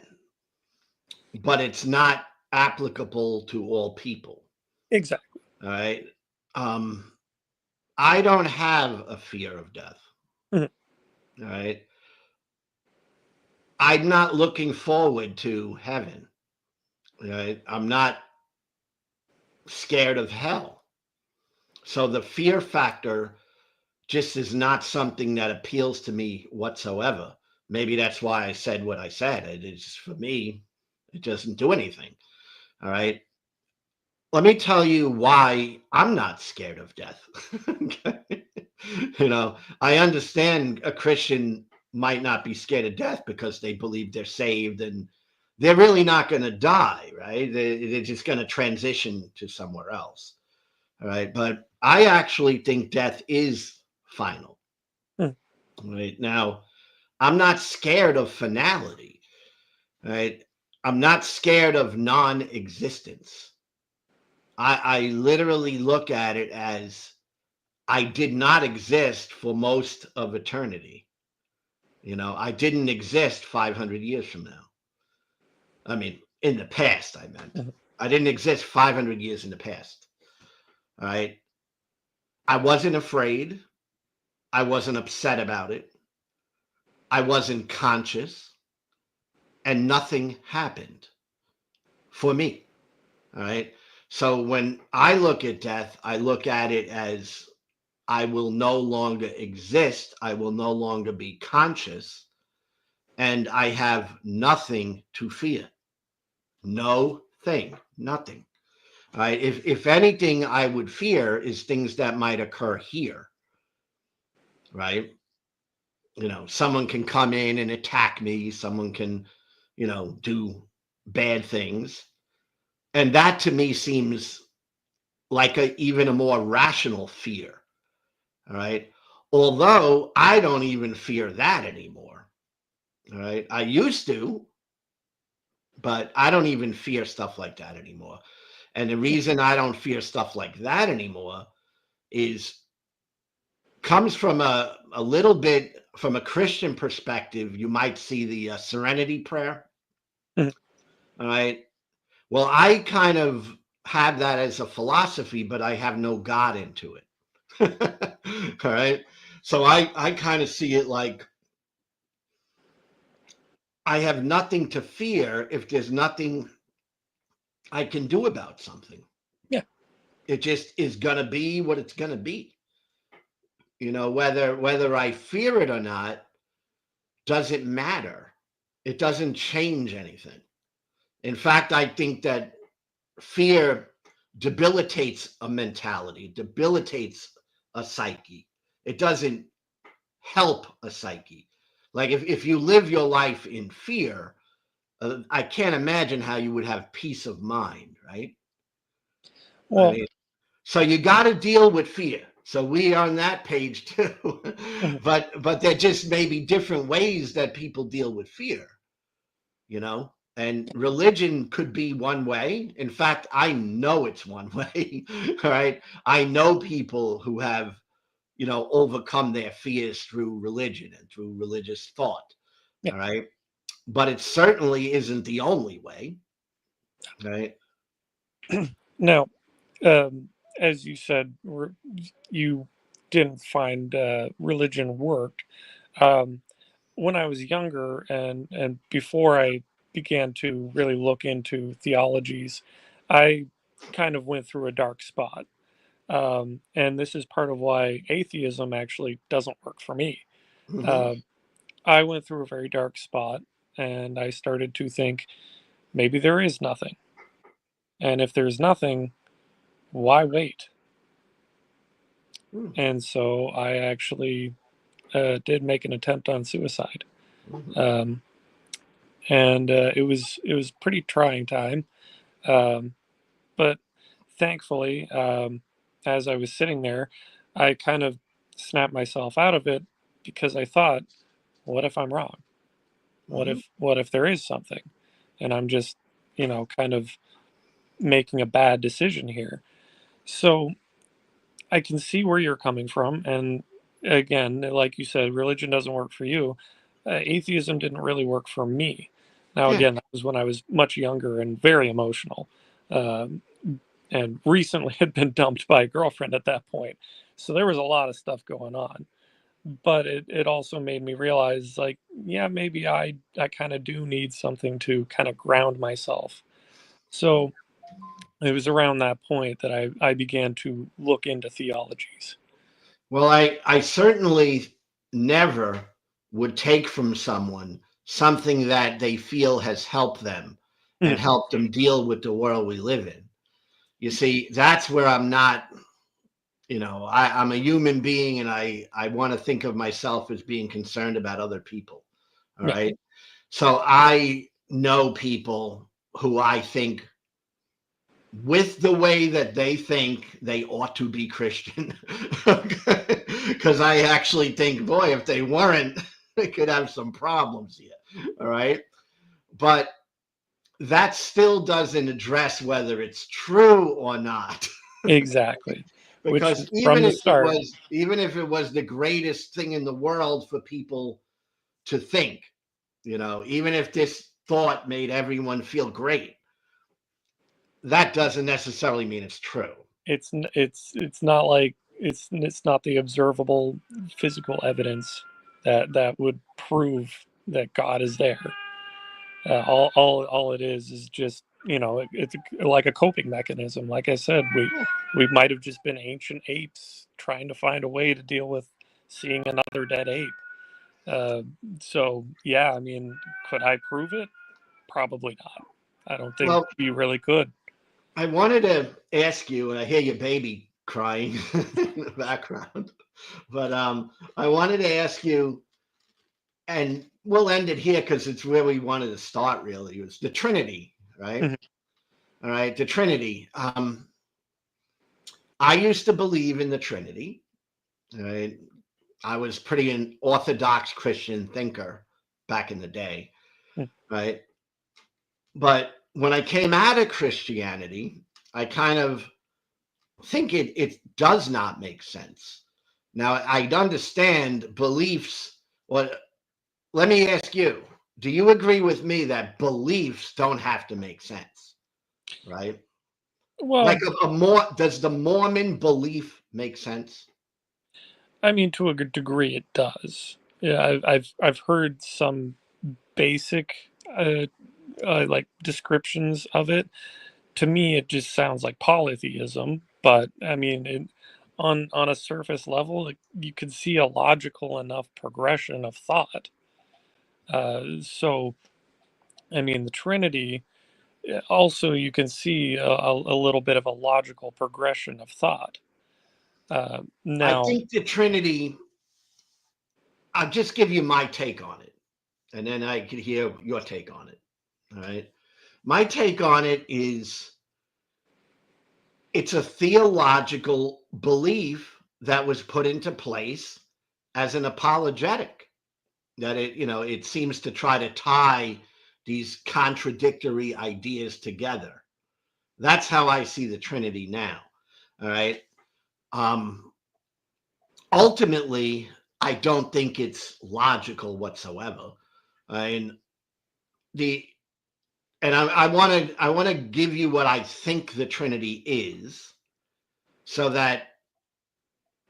but it's not applicable to all people. Exactly. All right. Um, I don't have a fear of death. Mhm. All right. I'm not looking forward to heaven. All right. I'm not scared of hell. So the fear factor just is not something that appeals to me whatsoever. Maybe that's why I said what I said. It is for me, it doesn't do anything. All right. Let me tell you why I'm not scared of death. Okay? I understand a Christian might not be scared of death because they believe they're saved and they're really not going to die, right? They're just going to transition to somewhere else. All right. But I actually think death is final. Mm. Right now, I'm not scared of finality. Right. I'm not scared of non existence. I literally look at it as I did not exist for most of eternity. I didn't exist 500 years from now. I mean, in the past, I meant. Mhm. I didn't exist 500 years in the past. All right. I wasn't afraid. I wasn't upset about it. I wasn't conscious, and nothing happened for me. All right. So when I look at death, I look at it as I will no longer exist. I will no longer be conscious, and I have nothing to fear. No thing, nothing. All right. If anything, I would fear is things that might occur here. Right. Someone can come in and attack me. Someone can, do bad things, and that to me seems like even a more rational fear. All right. Although I don't even fear that anymore. All right. I used to. but I don't even fear stuff like that anymore. And the reason I don't fear stuff like that anymore is comes from a little bit from a Christian perspective. You might see the serenity prayer. Mhm. All right. Well, I kind of have that as a philosophy, but I have no God into it. All right. So I kind of see it like I have nothing to fear if there's nothing I can do about something. Yeah. It just is going to be what it's going to be. Whether I fear it or not doesn't matter. It doesn't change anything. In fact, I think that fear debilitates a mentality, debilitates a psyche. It doesn't help a psyche. Like if you live your life in fear, I can't imagine how you would have peace of mind, right? I Well, mean, so you got to deal with fear. So we are on that page too, mhm. but there just may be different ways that people deal with fear, you know. And religion could be one way. In fact, I know it's one way. All right, I know people who have overcome their fears through religion and through religious thought. Yeah. All right, but it certainly isn't the only way, right? Now, as you said, you didn't find religion worked. Um, when I was younger and before I began to really look into theologies, I kind of went through a dark spot. And this is part of why atheism actually doesn't work for me. Hmm. Uh, I went through a very dark spot and I started to think maybe there is nothing. And if there's nothing, why wait? And so I actually did make an attempt on suicide. Hmm. Um, and it was pretty trying time. Um, but thankfully, as I was sitting there, I kind of snapped myself out of it because I thought, what if I'm wrong? Hmm. What if there is something, and I'm just kind of making a bad decision here? So I can see where you're coming from, and again, like you said, religion doesn't work for you. Atheism didn't really work for me. Now, Yeah. again, that was when I was much younger and very emotional. Um, and recently had been dumped by a girlfriend at that point. So there was a lot of stuff going on. But it also made me realize like, yeah, maybe I kind of do need something to kind of ground myself. So it was around that point that I began to look into theologies. Well, I certainly never would take from someone something that they feel has helped them and Mhm. helped them deal with the world we live in. You see, that's where I'm not, I'm a human being and I want to think of myself as being concerned about other people. All Yeah, right. So I know people who I think with the way that they think they ought to be Christian. Because I actually think, boy, if they weren't, they could have some problems here. All right. But that still doesn't address whether it's true or not. exactly. Which Because from the start, even if it was the greatest thing in the world for people to think, even if this thought made everyone feel great, that doesn't necessarily mean it's true. it's not like it's not the observable physical evidence that would prove that God is there. All it is just it's like a coping mechanism. Like I said, we might have just been ancient apes trying to find a way to deal with seeing another dead ape. Uh, so yeah, I mean, could I prove it? Probably not. I don't think Well, you really could. I wanted to ask you, and I hear your baby crying in the background, but I wanted to ask you, and we'll end it here because it's where we wanted to start. Really, it was the Trinity, right? Mhm. All right, the Trinity. I used to believe in the Trinity. Right, I was pretty an orthodox Christian thinker back in the day, Mm. right? But when I came out of Christianity, I kind of think it does not make sense. Now, I understand beliefs. Well, let me ask you, do you agree with me that beliefs don't have to make sense? Right? Like Well, a more, does the Mormon belief make sense? I mean, to a good degree, it does. Yeah, I've heard some basic uh, like descriptions of it. To me, it just sounds like polytheism. But I mean, on a surface level, you can see a logical enough progression of thought. So, I mean, the Trinity also you can see a little bit of a logical progression of thought. I Now, think the Trinity, I'll just give you my take on it, and then I could hear your take on it. All right. My take on it is it's a theological belief that was put into place as an apologetic, that it seems to try to tie these contradictory ideas together. That's how I see the Trinity now. All right. Um, Ultimately, I don't think it's logical whatsoever. And the and I want to give you what I think the Trinity is, so that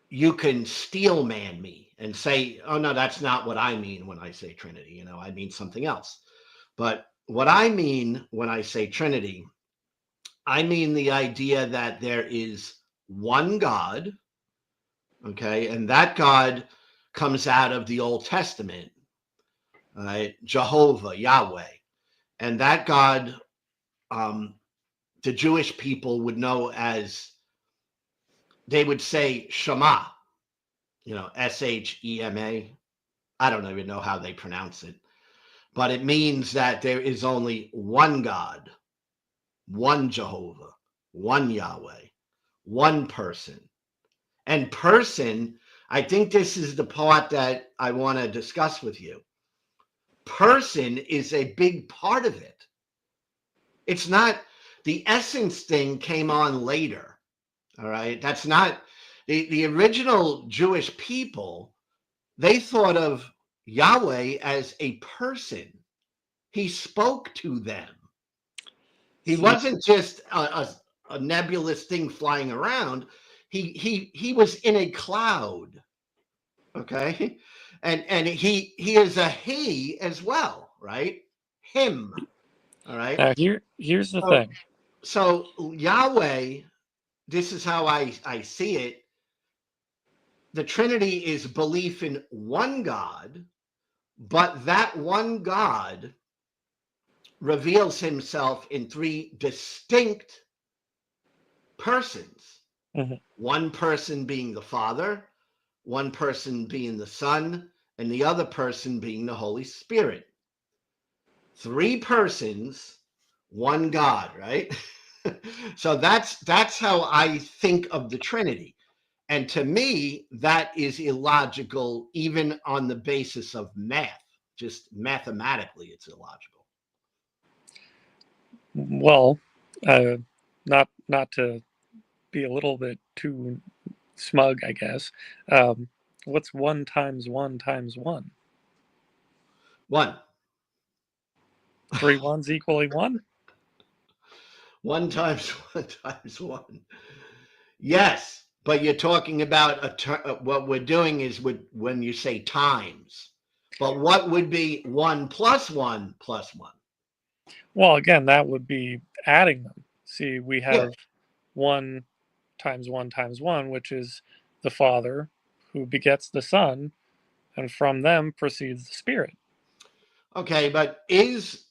you can steel man me and say, oh no, that's not what I mean when I say Trinity. I mean something else. But what I mean when I say Trinity, I mean the idea that there is one God, okay, and that God comes out of the Old Testament, right? Jehovah, Yahweh, and that God, um, the Jewish people would know as, they would say Shema, Shema. I don't even know how they pronounce it, but it means that there is only one God, one Jehovah, one Yahweh, one person. And person, I think this is the part that I want to discuss with you. Person is a big part of it. It's not, the essence thing came on later. All right. That's not the original Jewish people. They thought of Yahweh as a person. He spoke to them. He see, wasn't just a nebulous thing flying around. He was in a cloud. Okay. And he is a he as well, right? Him. All right. now here's the So, thing. so Yahweh, this is how I see it. The Trinity is belief in one God, but that one God reveals himself in three distinct persons. Mhm. One person being the Father, one person being the Son, and the other person being the Holy Spirit. Three persons, one God, right? So that's how I think of the Trinity. And to me, that is illogical, even on the basis of math. Just mathematically, it's illogical. Well, uh, not to be a little bit too smug, I guess. Um, what's one times one times one? One. Three ones equaling one? One times one times one. Yes, but you're talking about what we're doing is when you say times. But what would be one plus one plus one? Well, again, that would be adding them. See, we Yeah. have one times one, which is the Father who begets the Son, and from them proceeds the Spirit. Okay, but is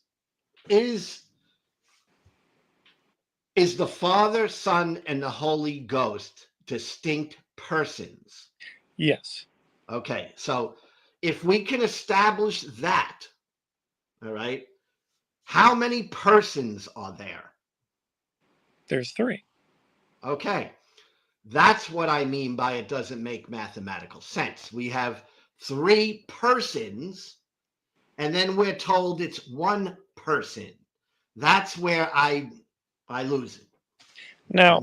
is the Father, Son, and the Holy Ghost distinct persons? Yes, Okay, so if we can establish that, all right, how many persons are there? there's three. Okay, that's what I mean by it doesn't make mathematical sense. We have three persons, and then we're told it's one person. That's where I lose it. Now,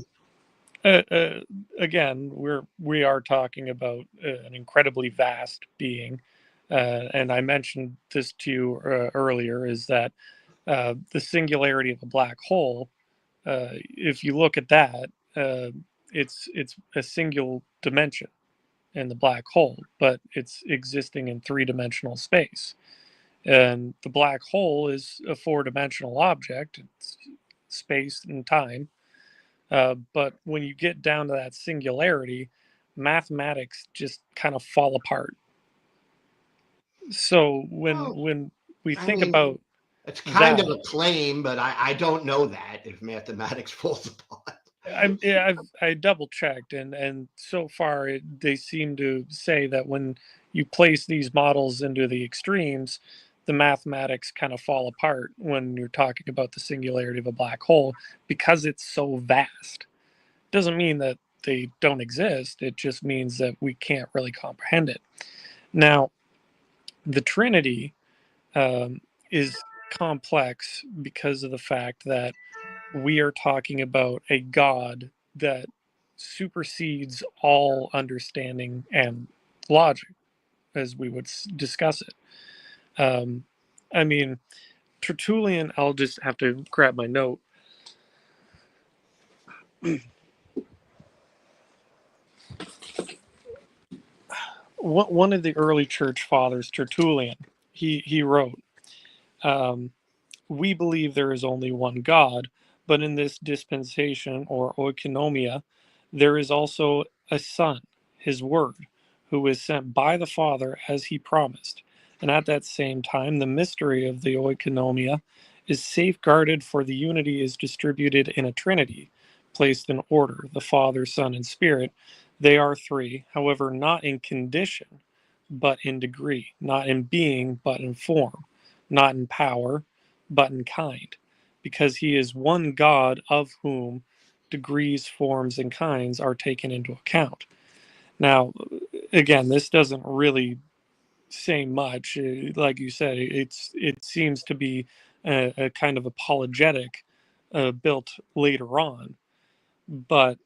again, we are talking about an incredibly vast being, and I mentioned this to you earlier. Is that the singularity of a black hole? If you look at that, it's a single dimension in the black hole, but it's existing in three-dimensional space. And the black hole is a four-dimensional object. It's space and time. But when you get down to that singularity, mathematics just kind of fall apart. So Well, when we I think mean, about it's kind of that, a claim, but I don't know that if mathematics falls apart. I double checked, and so far they seem to say that when you place these models into the extremes, the mathematics kind of fall apart when you're talking about the singularity of a black hole because it's so vast. Doesn't mean that they don't exist. It just means that we can't really comprehend it. Now, the Trinity is complex because of the fact that we are talking about a God that supersedes all understanding and logic, as we would discuss it. Um, I mean, Tertullian, I'll just have to grab my note. One of the early church fathers, Tertullian, he wrote, um, "We believe there is only one God, but in this dispensation or oikonomia, there is also a Son, His Word, who is sent by the Father as He promised. And at that same time, the mystery of the oikonomia is safeguarded, for the unity is distributed in a Trinity, placed in order: the Father, Son, and Spirit. They are three, however, not in condition, but in degree; not in being, but in form; not in power, but in kind, because He is one God, of whom degrees, forms, and kinds are taken into account." Now, again, this doesn't really say much. Like you said, it seems to be a kind of apologetic built later on. But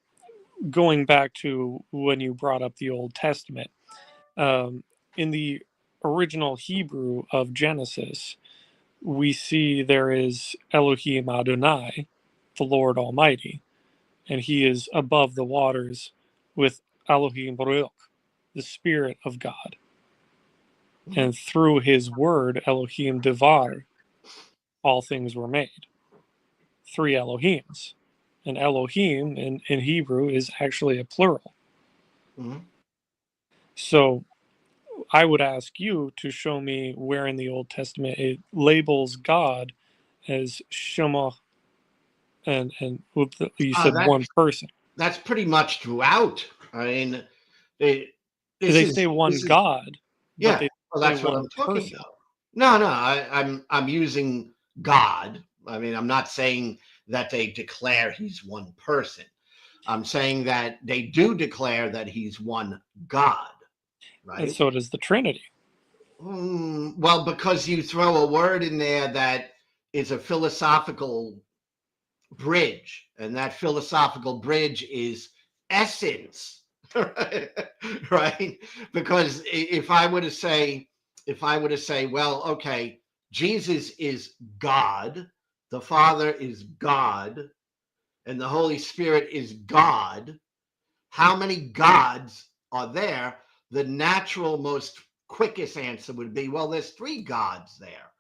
going back to when you brought up the Old Testament, um, in the original Hebrew of Genesis, we see there is Elohim Adonai, the Lord Almighty, and He is above the waters with Elohim Baruch, the Spirit of God. Mhm. And through His word, Elohim Devar, all things were made. Three Elohims. And Elohim in Hebrew is actually a plural. Mhm. So I would ask you to show me where in the Old Testament it labels God as Shema, and you said That one person. that's pretty much throughout. I mean, it, this They is say one this is God, but yeah. they Well, say that's what one I'm talking person. about. No, no, I'm using God. I mean, I'm not saying that they declare He's one person. I'm saying that they do declare that He's one God, And right? so does the Trinity. Well, because you throw a word in there that is a philosophical bridge, and that philosophical bridge is essence, right? Because if I were to say, well, okay, Jesus is God, the Father is God, and the Holy Spirit is God, how many gods are there? The natural, most quickest answer would be, well, there's three gods there.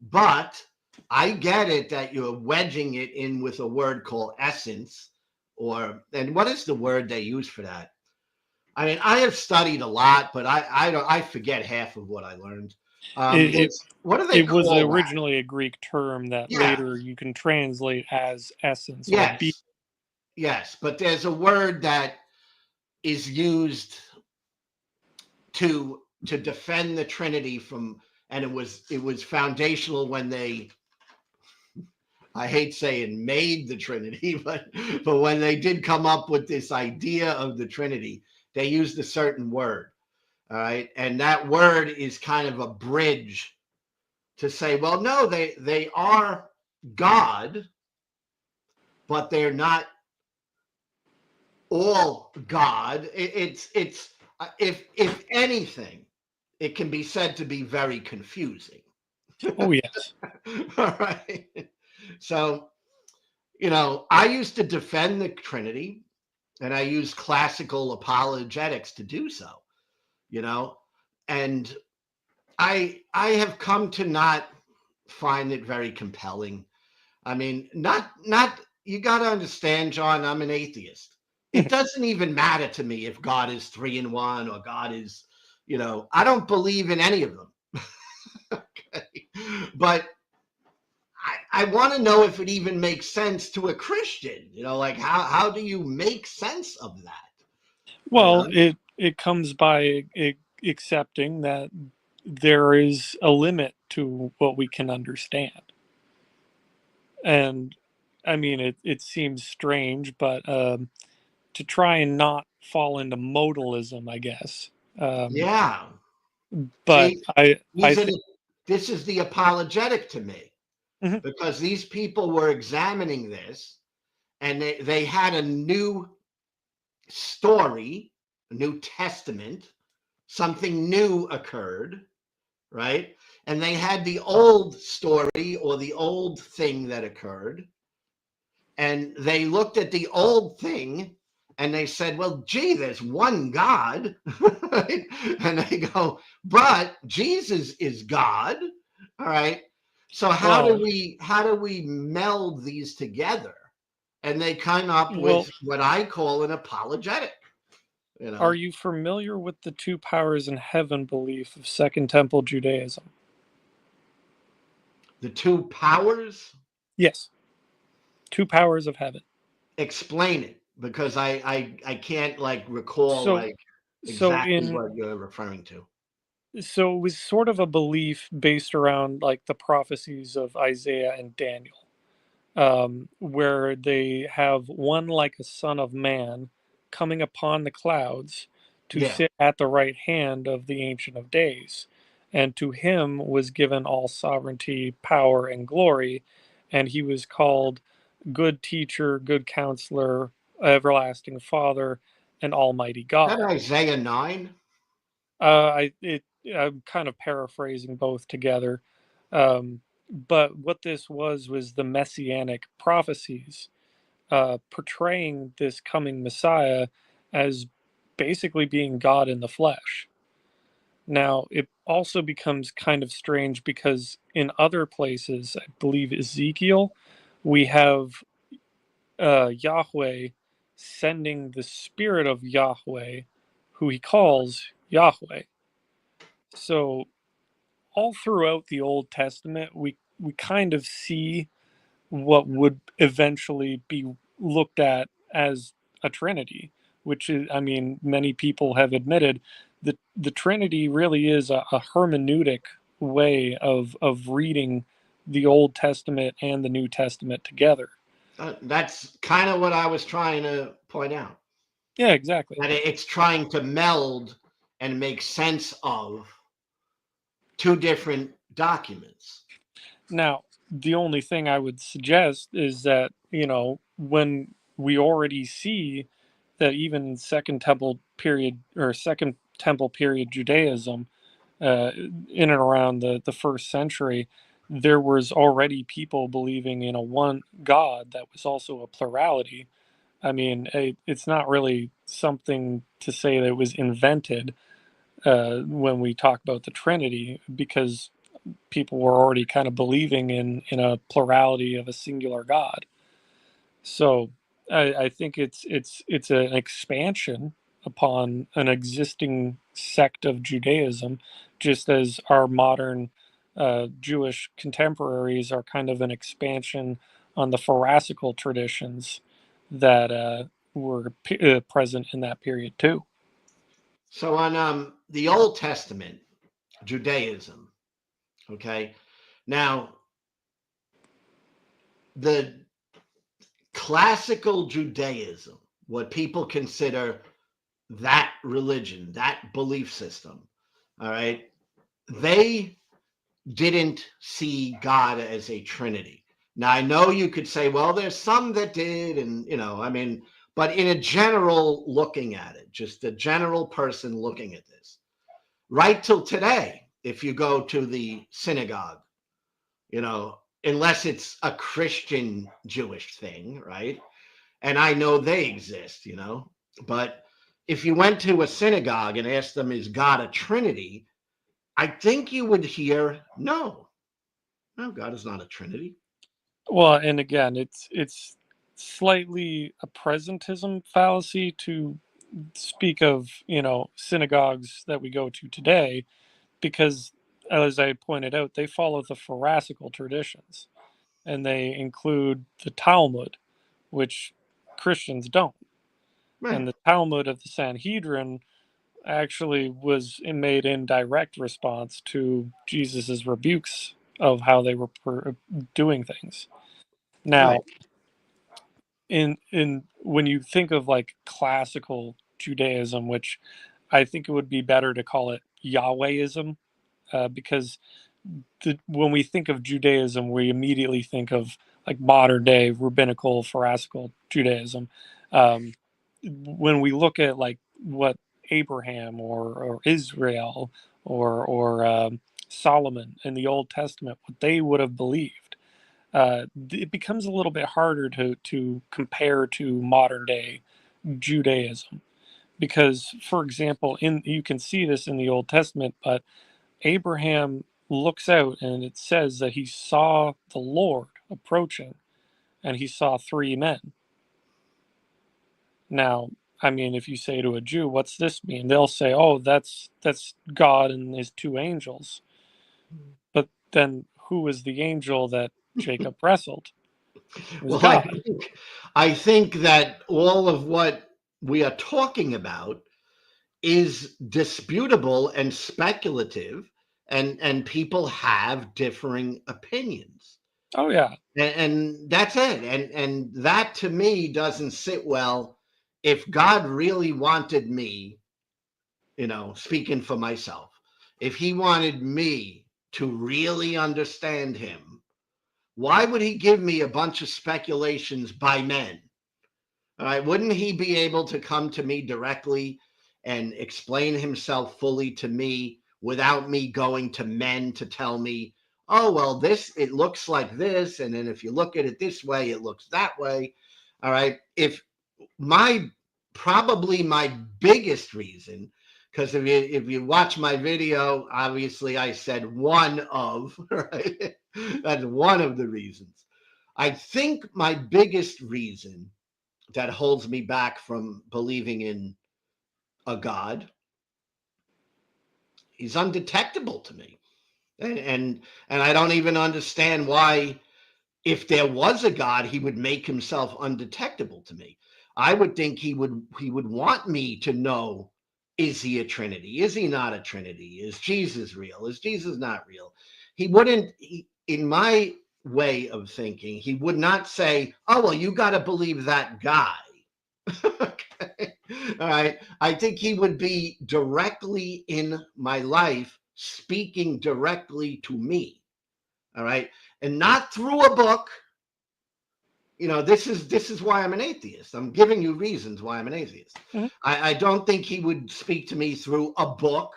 But I get it that you're wedging it in with a word called essence, and what is the word they use for that? I mean, I have studied a lot, but I forget half of what I learned. It, it What do they it was call that? originally a Greek term that Yeah, later you can translate as essence or be. yes, yes, but there's a word that is used to defend the Trinity from, and it was foundational when they, I hate saying made the Trinity, but when they did come up with this idea of the Trinity, they used a certain word. All right. And that word is kind of a bridge to say, well, no, they are God, but they're not all God. It's if anything, it can be said to be very confusing. Oh yes. All right. So, I used to defend the Trinity, and I use classical apologetics to do so, you know, and I have come to not find it very compelling. I mean, not you got to understand, John, I'm an atheist. It doesn't even matter to me if God is 3 in 1 or God is, I don't believe in any of them. Okay. But I want to know if it even makes sense to a Christian. Like how do you make sense of that? Well, it comes by accepting that there is a limit to what we can understand. And I mean, it seems strange, but to try and not fall into modalism, I guess. Um, Yeah. but See, I these are think the, this is the apologetic to me, Mhm. because these people were examining this, and they had a new story, a new testament, something new occurred, right? And they had the old story or the old thing that occurred, and they looked at the old thing and they said, well, gee, there's one God. Right? And they go, but Jesus is God. All right. So Well, how do we meld these together? And they come up well, with what I call an apologetic, you are know, you familiar with the two powers in heaven belief of Second Temple Judaism? the two powers. Yes, two powers of heaven. Explain it, because I can't like recall So, like so exactly in what you're referring to. so it was sort of a belief based around like the prophecies of Isaiah and Daniel, where they have one like a son of man coming upon the clouds to Yeah. sit at the right hand of the Ancient of Days. And to him was given all sovereignty, power, and glory. And he was called Good Teacher, Good Counselor, Everlasting Father, and Almighty That God. Isaiah 9? I'm kind of paraphrasing both together, but what this was the messianic prophecies, portraying this coming Messiah as basically being God in the flesh. Now, it also becomes kind of strange because in other places, I believe Ezekiel, we have Yahweh sending the spirit of Yahweh, who he calls Yahweh. So all throughout the Old Testament, we kind of see what would eventually be looked at as a Trinity, which is, I mean, many people have admitted that the Trinity really is a hermeneutic way of reading the Old Testament and the New Testament together. That's kind of what I was trying to point out. Yeah, exactly. That it's trying to meld and make sense of two different documents. Now, the only thing I would suggest is that, when we already see that even in Second Temple period Judaism, in and around the first century, there was already people believing in a one God that was also a plurality. I mean, it's not really something to say that it was invented when we talk about the Trinity, because people were already kind of believing in a plurality of a singular God. So I think it's an expansion upon an existing sect of Judaism, just as our modern Jewish contemporaries are kind of an expansion on the Pharisaical traditions that were present in that period too. So on the Old Testament, Judaism, okay, now the classical Judaism, what people consider that religion, that belief system, all right, they didn't see God as a trinity. Now, I know you could say, well, there's some that did, and, I mean, but in a general looking at it, just a general person looking at this, right till today, if you go to the synagogue, unless it's a Christian Jewish thing, right? And I know they exist, but if you went to a synagogue and asked them, is God a Trinity? I think you would hear, no, God is not a Trinity. Well, and again, it's slightly a presentism fallacy to speak of, synagogues that we go to today, because as I pointed out, they follow the Pharisaical traditions, and they include the Talmud, which Christians don't. Right. And the Talmud of the Sanhedrin actually was made in direct response to Jesus's rebukes of how they were doing things. Right. Now, in when you think of like classical Judaism, which I think it would be better to call it Yahwehism, because when we think of Judaism, we immediately think of like modern day rabbinical, Pharisaical Judaism. Um, when we look at like what Abraham or Israel or Solomon in the Old Testament, what they would have believed, it becomes a little bit harder to compare to modern day Judaism, because, for example, in you can see this in the Old Testament, but Abraham looks out and it says that he saw the Lord approaching, and he saw three men. Now, I mean, if you say to a Jew, "What's this mean?" They'll say, "Oh, that's God and his two angels." But then, who is the angel that Jacob wrestled? It was Well, I God. think I think that all of what we are talking about is disputable and speculative, and people have differing opinions. Oh yeah. And that's it. And that to me doesn't sit well. If God really wanted me, speaking for myself, if he wanted me to really understand him, why would he give me a bunch of speculations by men? All right, wouldn't he be able to come to me directly and explain himself fully to me without me going to men to tell me, oh, well, this, it looks like this. And then if you look at it this way, it looks that way. All right. If my, probably my biggest reason, because if you watch my video, obviously I said one of, right? That's one of the reasons. I think my biggest reason that holds me back from believing in a God, he's undetectable to me. And I don't even understand why, if there was a God, he would make himself undetectable to me. I would think he would want me to know, is he a Trinity? Is he not a Trinity? Is Jesus real? Is Jesus not real? He wouldn't, in my way of thinking, he would not say, oh, well, you got to believe that guy. Okay. All right. I think he would be directly in my life, speaking directly to me. All right. And not through a book. This is why I'm an atheist. I'm giving you reasons why I'm an atheist. Mhm. I don't think he would speak to me through a book.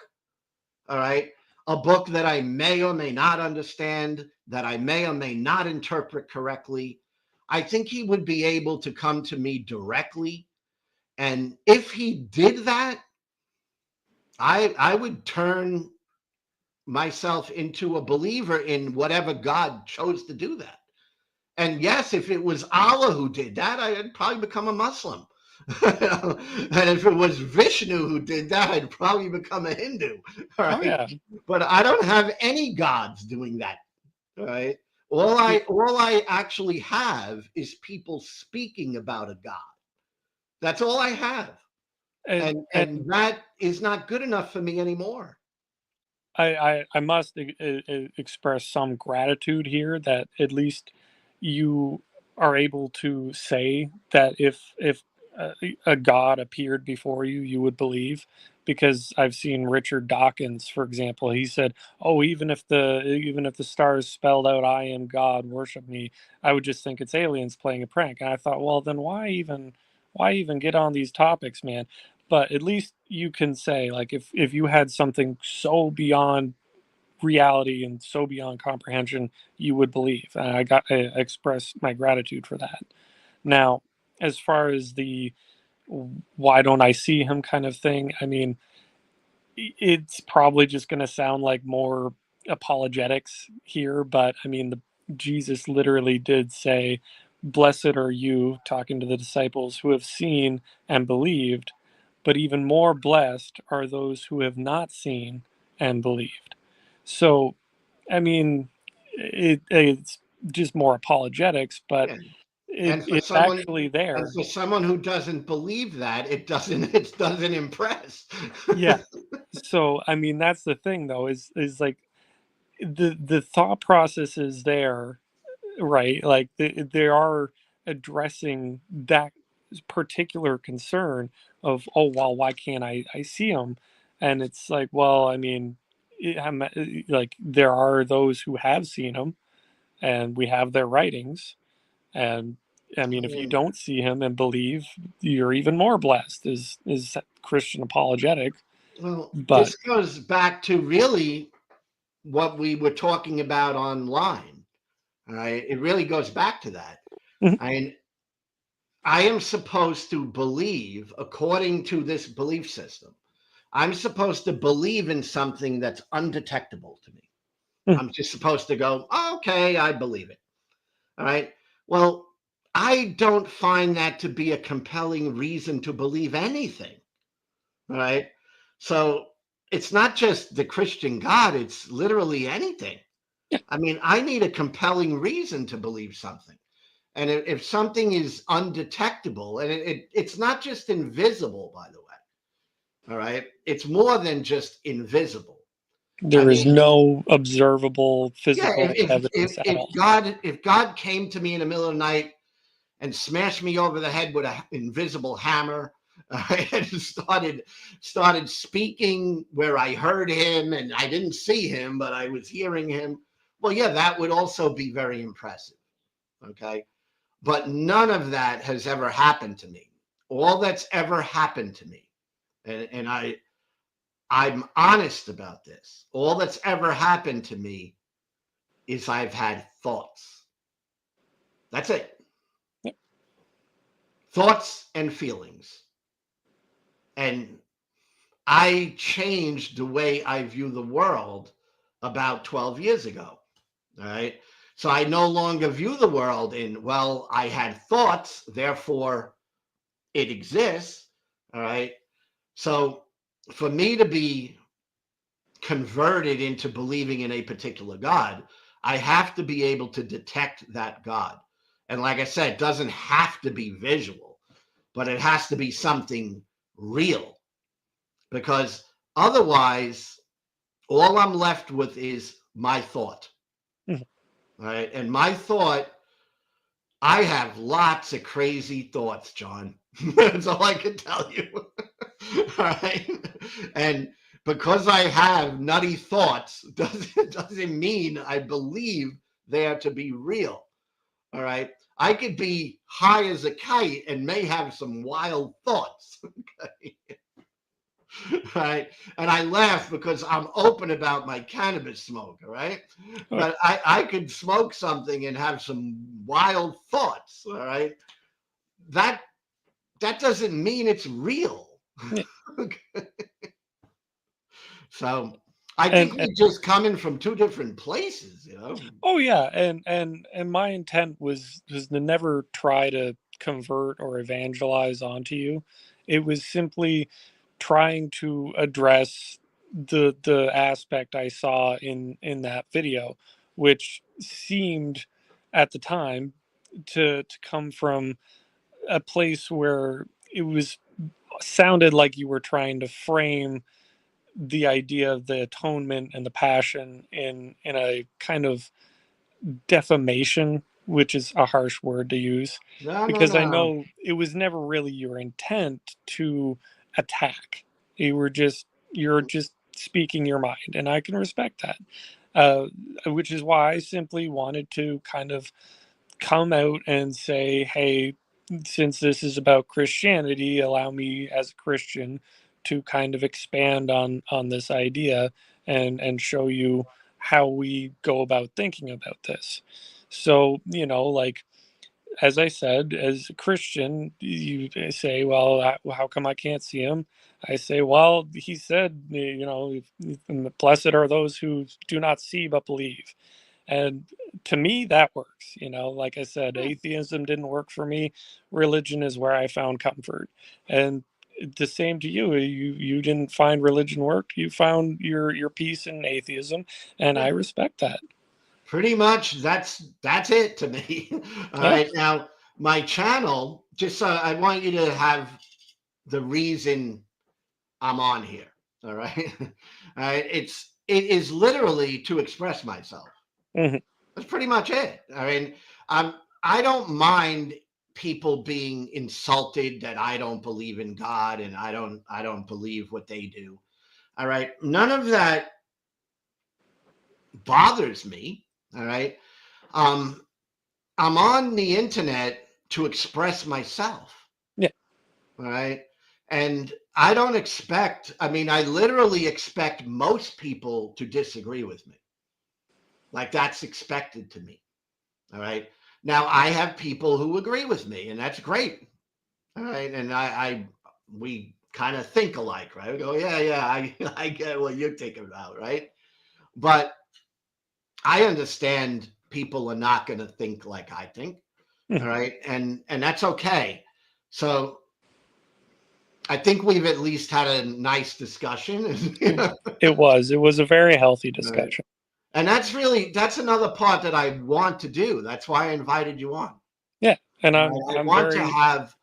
All right. A book that I may or may not understand, that I may or may not interpret correctly. I think he would be able to come to me directly. And if he did that, I would turn myself into a believer in whatever God chose to do that. And yes, if it was Allah who did that, I'd probably become a Muslim. And if it was Vishnu who did that, I'd probably become a Hindu. All Oh right. yeah. But I don't have any gods doing that. All right. Y- All I actually have is people speaking about a God. That's all I have. And and that is not good enough for me anymore. I must express some gratitude here that at least you are able to say that if a God appeared before you, you would believe, because I've seen Richard Dawkins, for example. He said, "Oh, even if the stars spelled out 'I am God, worship me,' I would just think it's aliens playing a prank." And I thought, well, then why even get on these topics, man? But at least you can say, like, if you had something so beyond reality and so beyond comprehension, you would believe. And I express my gratitude for that. Now, as far as the why don't I see him kind of thing, I mean, it's probably just going to sound like more apologetics here, but I mean, Jesus literally did say, "Blessed are you," talking to the disciples, "who have seen and believed, but even more blessed are those who have not seen and believed." So, I mean, it's just more apologetics, but Yeah. it, And for it's someone actually and there. for someone who doesn't believe that, it doesn't impress. Yeah. So, I mean, that's the thing, though, is like the thought process is there, right? Like they are addressing that particular concern of, oh, well, why can't I see them? And it's like, well, I mean, like there are those who have seen him, and we have their writings. And I I mean, if you mean, don't see him and believe, you're even more blessed. Is Christian apologetic? well, But this goes back to really what we were talking about online. All right. It really goes back to that. mhm, I mean, I am supposed to believe according to this belief system. I'm supposed to believe in something that's undetectable to me. mhm, I'm just supposed to go, "Oh, okay, I believe it." All right. Well, I don't find that to be a compelling reason to believe anything. All right. So it's not just the Christian God, it's literally anything. yeah, I mean, I need a compelling reason to believe something. And if something is undetectable, and it's not just invisible, by the way, all right, it's more than just invisible. I there is mean, no observable yeah, physical if if evidence at if all. God came to me in the middle of the night and smashed me over the head with an invisible hammer, and started speaking where I heard him and I didn't see him, but I was hearing him. Well, yeah, that would also be very impressive. Okay. But none of that has ever happened to me. All that's ever happened to me, and I'm honest about this. All that's ever happened to me is I've had thoughts. That's it. Yeah. Thoughts and feelings. And I changed the way I view the world about 12 years ago. All right. So I no longer view the world in, well, I had thoughts, therefore it exists. All right. So for me to be converted into believing in a particular God, I have to be able to detect that God. And like I said, it doesn't have to be visual, but it has to be something real, because otherwise, all I'm left with is my thought. Mhm. Right. And my thought, I have lots of crazy thoughts, John. That's all I can tell you. All right. And because I have nutty thoughts doesn't mean I believe they are to be real. All right. I could be high as a kite and may have some wild thoughts. Okay. Right. And I laugh because I'm open about my cannabis smoke. All right. Oh, But I could smoke something and have some wild thoughts. All right. That that doesn't mean it's real. yeah. So I And, think and we're just coming from two different places, you know. oh yeah, and my intent was to never try to convert or evangelize onto you. It was simply trying to address the aspect I saw in that video, which seemed at the time to come from a place where it was sounded like you were trying to frame the idea of the atonement and the passion in a kind of defamation, which is a harsh word to use, No, no, because I no. know it was never really your intent to attack. You're just speaking your mind, and I can respect that. Uh, which is why I simply wanted to kind of come out and say, hey, since this is about Christianity, allow me as a Christian to kind of expand on this idea and show you how we go about thinking about this. So, like, as I said, as a Christian, you say, well, how come I can't see him? I say, well, he said, blessed are those who do not see but believe. And to me, that works. Like I said, atheism didn't work for me. Religion is where I found comfort. And the same to you. You didn't find religion worked. You found your peace in atheism, and I Yeah. respect that. Pretty much that's it to me. All Yeah. right. Now, my channel, just I want you to have the reason I'm on here. All right. All right. It is literally to express myself. Hmm. That's pretty much it. I mean, I don't mind people being insulted that I don't believe in God and I don't believe what they do. All right. None of that bothers me. All right. Um, I'm on the internet to express myself. Yeah. All right. And I don't expect, I mean, I literally expect most people to disagree with me. Like that's expected to me. All right. Now I have people who agree with me, and that's great. All right. And we kind of think alike, right? We go, yeah, yeah, I get what you're thinking about, right? But I understand people are not going to think like I think. All Mhm. right. And that's okay. So I think we've at least had a nice discussion. It, it was a very healthy Right. discussion. And that's another part that I want to do. That's why I invited you on. Yeah. And I I'm want to very have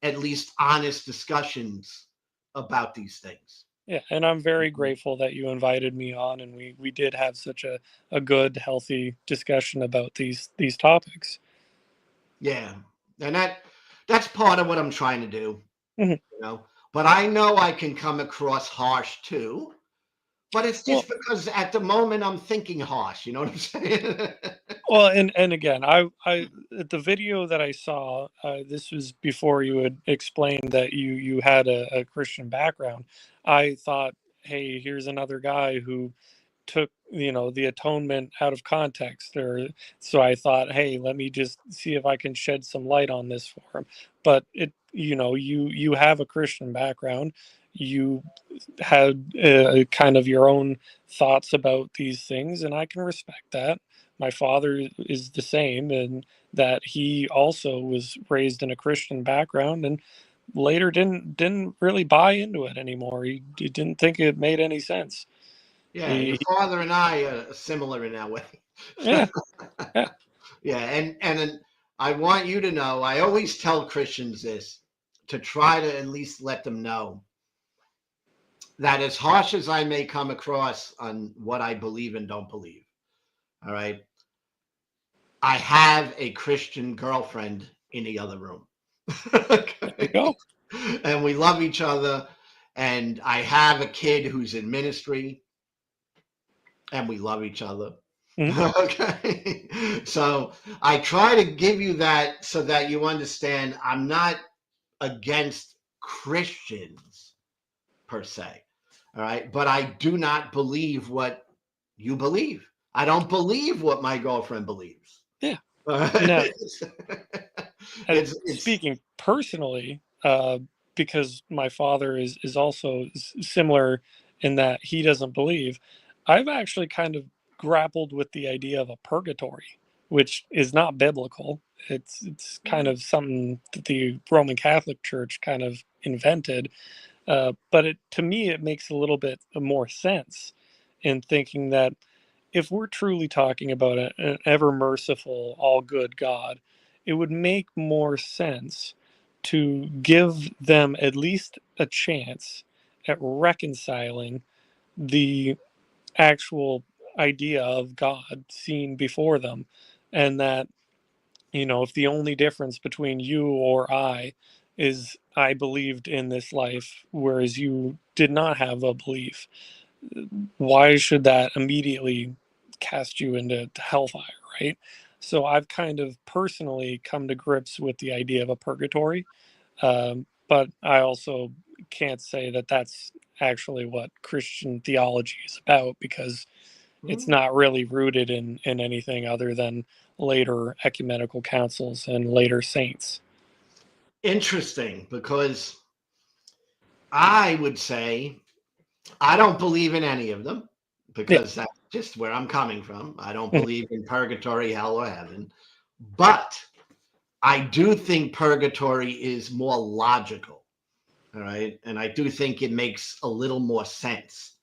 at least honest discussions about these things. Yeah, and I'm very grateful that you invited me on, and we did have such a good, healthy discussion about these topics. Yeah. And that's part of what I'm trying to do, Mhm. you know. But I know I can come across harsh too. But it's Well, just because at the moment I'm thinking harsh, you know what I'm saying? and again, I the video that I saw, this was before you had explained that you had a Christian background. I thought, hey, here's another guy who took the atonement out of context, or so I thought, hey, let me just see if I can shed some light on this for him. But you have a Christian background. You had kind of your own thoughts about these things, and I can respect that. My father is the same, and that he also was raised in a Christian background, and later didn't really buy into it anymore. He didn't think it made any sense. Yeah, your he, father and I are similar in that way. Yeah, yeah. Yeah, and I want you to know, I always tell Christians this to try to at least let them know that as harsh as I may come across on what I believe and don't believe, all right, I have a Christian girlfriend in the other room. There you Okay. go. And we love each other. And I have a kid who's in ministry, and we love each other. Mhm. Okay. So I try to give you that so that you understand I'm not against Christians per se. All right. But I do not believe what you believe. I don't believe what my girlfriend believes. Yeah. All right. Now, It's speaking personally, because my father is also similar in that he doesn't believe. I've actually kind of grappled with the idea of a purgatory, which is not biblical. It's kind of something that the Roman Catholic Church kind of invented. But to me, it makes a little bit more sense in thinking that if we're truly talking about an ever merciful, all good God, it would make more sense to give them at least a chance at reconciling the actual idea of God seen before them. And that, if the only difference between you or I is I believed in this life, whereas you did not have a belief. Why should that immediately cast you into hellfire, right? So I've kind of personally come to grips with the idea of a purgatory, but I also can't say that that's actually what Christian theology is about, because it's Hmm. not really rooted in anything other than later ecumenical councils and later saints. Interesting, because I would say I don't believe in any of them Yeah. because that's just where I'm coming from. I don't Mhm. believe in purgatory, hell, or heaven. But I do think purgatory is more logical. All right. And I do think it makes a little more sense.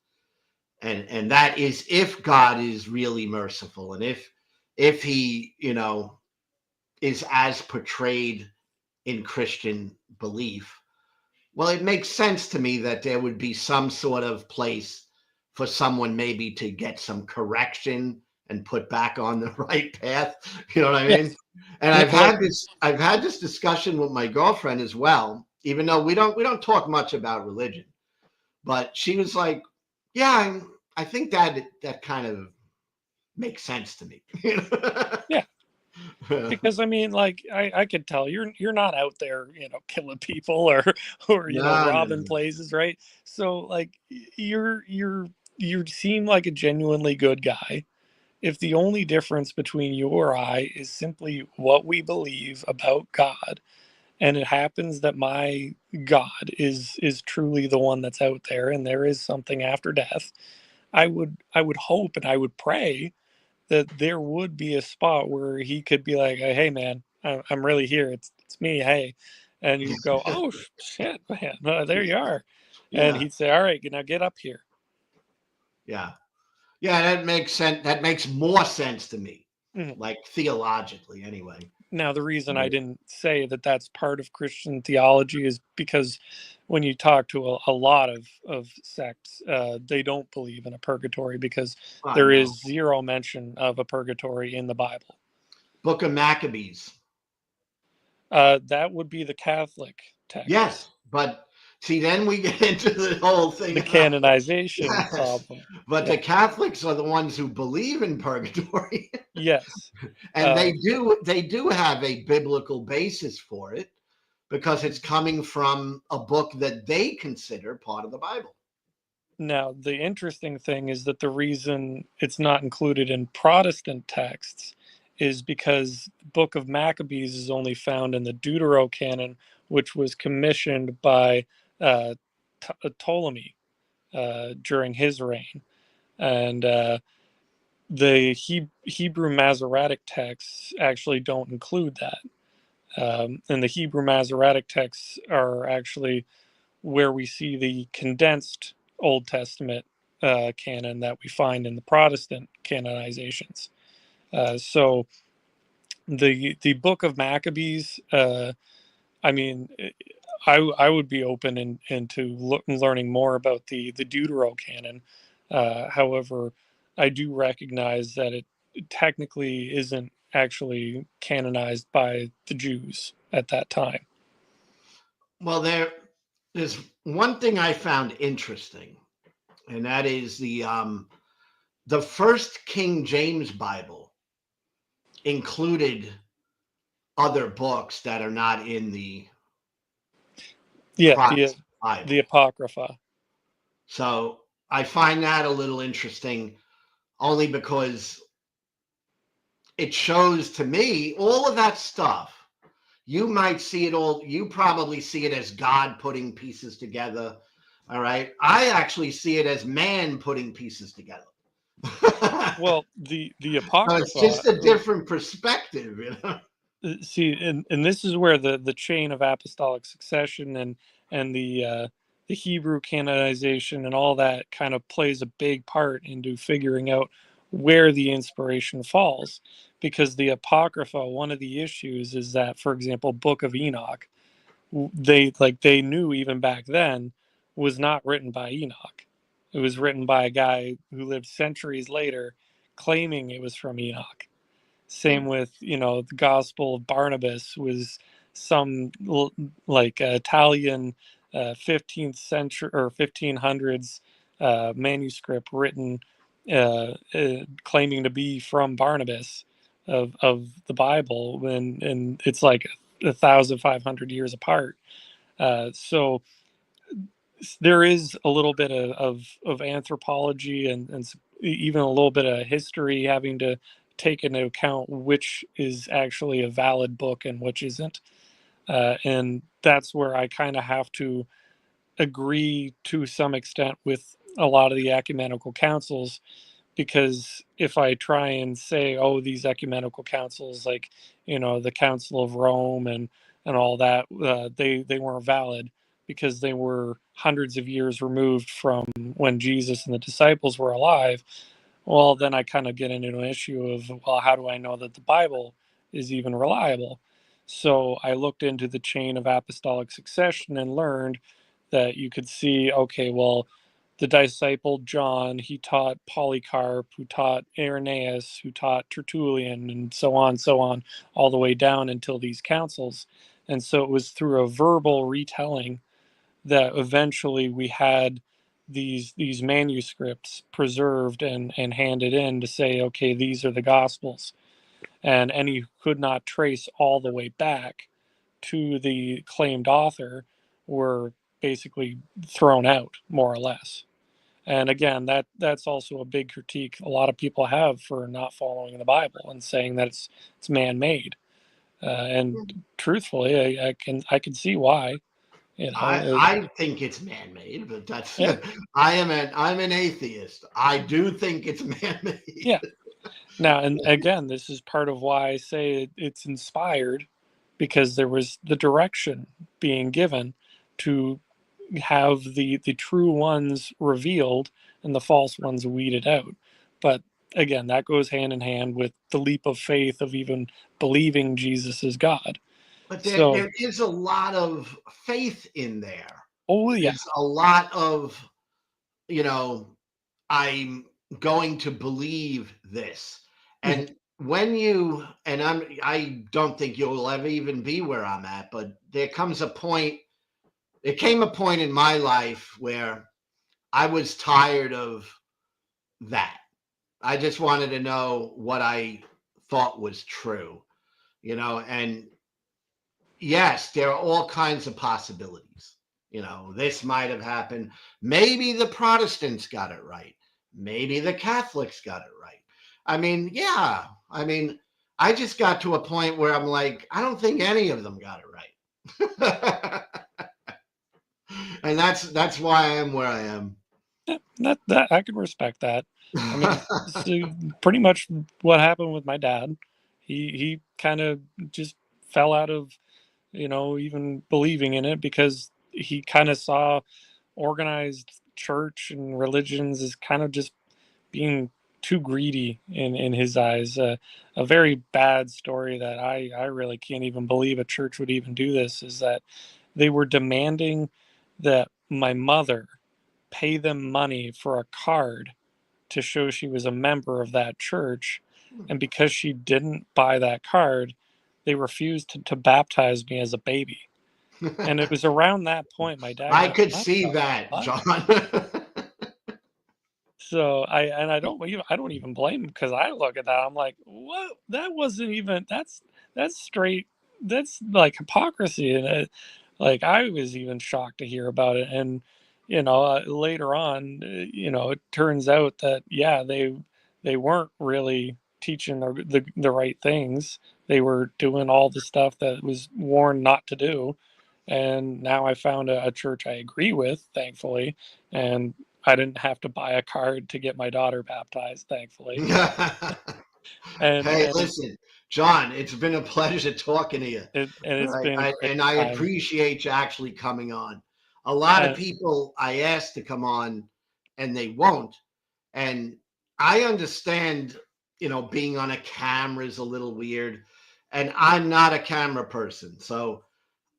And that is if God is really merciful, and if he, is as portrayed in Christian belief. Well, it makes sense to me that there would be some sort of place for someone maybe to get some correction and put back on the right path. You know what I mean? Yes. And Yeah. Like, I've had this discussion with my girlfriend as well, even though we don't talk much about religion. But she was like, "Yeah, I think that kind of makes sense to me." yeah. Because I mean, like, I could tell you're not out there, killing people or No, no, robbing no. places, right? So like you seem like a genuinely good guy. If the only difference between you or I is simply what we believe about God, and it happens that my God is truly the one that's out there, and there is something after death, I would hope and I would pray that there would be a spot where he could be like, "Hey, man, I'm really here. It's me. Hey," and you'd go, "Oh shit, man, there you are," and Yeah, he'd say, "All right, now get up here." yeah. Yeah, that makes sense. That makes more sense to me, Mhm. like theologically, anyway. Now, the reason I Right. didn't say that that's part of Christian theology is because when you talk to a lot of sects, they don't believe in a purgatory because I there know. is zero mention of a purgatory in the Bible. Book of Maccabees. That would be the Catholic Yes, texts, but see, then we get into the whole thing the about canonization yes, problem. but Yeah. the Catholics are the ones who believe in purgatory, Yes. and Um, they do have a biblical basis for it because it's coming from a book that they consider part of the Bible. Now, the interesting thing is that the reason it's not included in Protestant texts is because the Book of Maccabees is only found in the Deuterocanon, which was commissioned by uh, Ptolemy during his reign. And the Hebrew Masoretic texts actually don't include that. And the Hebrew Masoretic texts are actually where we see the condensed Old Testament canon that we find in the Protestant canonizations. So the Book of Maccabees, I mean, I would be open into learning more about the Deuterocanon. However, I do recognize that it technically isn't actually canonized by the Jews at that time. Well, there's one thing I found interesting, and that is the first King James Bible included other books that are not in the Yeah, Protestant the Bible. Apocrypha. So I find that a little interesting only because it shows to me all of that stuff. You might see it all, you probably see it as God putting pieces together. All right. I actually see it as man putting pieces together. Well, the So it's Apocrypha, just a different perspective. see, and this is where the chain of apostolic succession and the Hebrew canonization and all that kind of plays a big part into figuring out where the inspiration falls, because the Apocrypha, one of the issues is that, for example, Book of Enoch, they knew even back then was not written by Enoch. It was written by a guy who lived centuries later, claiming it was from Enoch. Same with, the Gospel of Barnabas was some like Italian 15th century or 1500s manuscript written claiming to be from Barnabas of the Bible, and it's like 1,500 years apart. So there is a little bit of anthropology and even a little bit of history having to take into account which is actually a valid book and which isn't. And that's where I kind of have to agree to some extent with a lot of the ecumenical councils, because if I try and say, oh, these ecumenical councils, like, the Council of Rome and all that, they weren't valid because they were hundreds of years removed from when Jesus and the disciples were alive. Well, then I kind of get into an issue of, well, how do I know that the Bible is even reliable? So I looked into the chain of apostolic succession and learned that you could see, okay, well, the disciple John, he taught Polycarp, who taught Irenaeus, who taught Tertullian, and so on, all the way down until these councils. And so it was through a verbal retelling that eventually we had these manuscripts preserved and handed in to say, okay, these are the Gospels. And any who could not trace all the way back to the claimed author were basically thrown out, more or less. And again, that's also a big critique a lot of people have for not following the Bible and saying that it's man-made. And truthfully, I can see why. I think it's man-made, but that's Yeah, I'm an atheist. I do think it's man-made. yeah. Now, and again, this is part of why I say it's inspired, because there was the direction being given to have the true ones revealed and the false ones weeded out. But again, that goes hand in hand with the leap of faith of even believing Jesus is God. But So, there is a lot of faith in there. oh yeah, There's a lot of, you know, I'm going to believe this. mhm, And when you and I don't think you'll ever even be where I'm at, but there came a point in my life where I was tired of that. I just wanted to know what I thought was true, and yes, there are all kinds of possibilities. This might have happened. Maybe the Protestants got it right. Maybe the Catholics got it right. I mean, yeah. I mean, I just got to a point where I'm like, I don't think any of them got it right. And that's why I am where I am. yeah, that I can respect that. I mean, so pretty much what happened with my dad. He kind of just fell out of even believing in it, because he kind of saw organized church and religions as kind of just being too greedy in his eyes. A very bad story that I really can't even believe a church would even do this is that they were demanding that my mother pay them money for a card to show she was a member of that church. And because she didn't buy that card, they refused to baptize me as a baby. And it was around that point my dad I goes, could "What see the that, fuck?" John. So I don't even blame him, because I look at that, I'm like, what? That wasn't even that's straight, that's like hypocrisy. And like, I was even shocked to hear about it. And later on, it turns out that, yeah, they weren't really teaching the right things. They were doing all the stuff that was warned not to do. And now I found a church I agree with, thankfully. And I didn't have to buy a card to get my daughter baptized, thankfully. And Hey, and listen, John, it's been a pleasure talking to you. and All it's right. been a great And I time. appreciate you actually coming on. A lot of Uh, people I ask to come on and they won't. And I understand, being on a camera is a little weird. And I'm not a camera person. So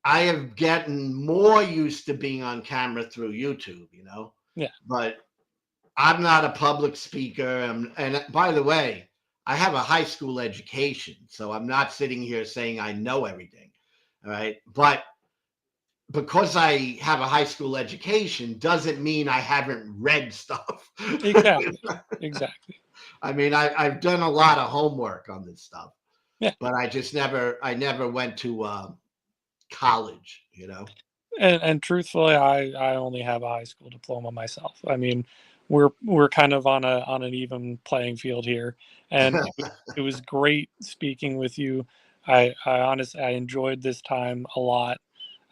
I have gotten more used to being on camera through YouTube. yeah, But I'm not a public speaker. And by the way, I have a high school education, so I'm not sitting here saying I know everything. All right. But because I have a high school education doesn't mean I haven't read stuff. Exactly. Exactly. I mean, I've done a lot of homework on this stuff, Yeah. but I never went to college, you know? And truthfully, I only have a high school diploma myself. I mean, we're kind of on an even playing field here, and it was great speaking with you. I honestly I enjoyed this time a lot.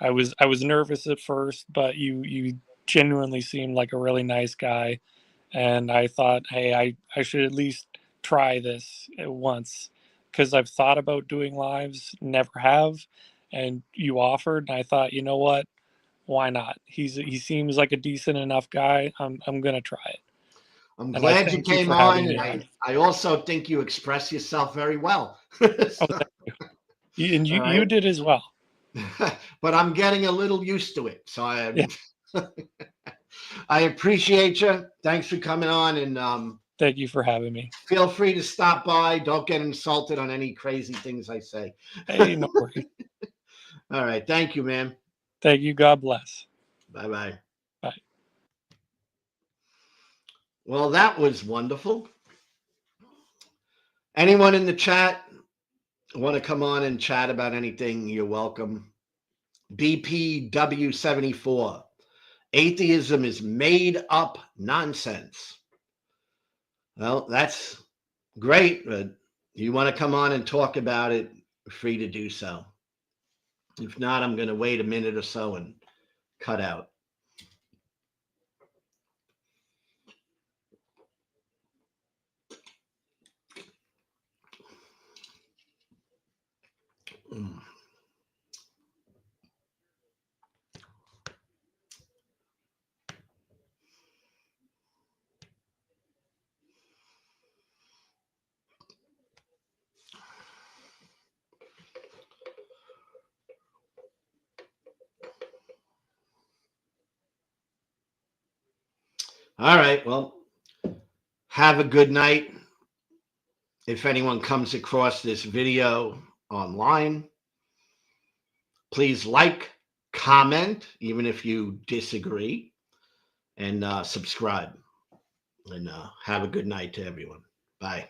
I was nervous at first, but you genuinely seemed like a really nice guy, and I thought, hey, I should at least try this at once because I've thought about doing lives, never have, and you offered, and I thought, you know what? Why not? He seems like a decent enough guy. I'm gonna try it. I'm And I glad you thank you came for on, having me and on. I also think you express yourself very well. Oh, So, and all you right. did as well. But I'm getting a little used to it. So Yeah. I appreciate you. Thanks for coming on, and Thank you for having me. feel free to stop by. Don't get insulted on any crazy things I say. Hey, no worries. All right. Thank you, man. Thank you. God bless. Bye bye. Bye. Well, that was wonderful. Anyone in the chat want to come on and chat about anything? You're welcome. BPW74. Atheism is made up nonsense. Well, that's great, but you want to come on and talk about it, free to do so. If not, I'm going to wait a minute or so and cut out. Mm. All right. Well, have a good night. If anyone comes across this video online, please like, comment, even if you disagree, and subscribe. And have a good night to everyone. Bye.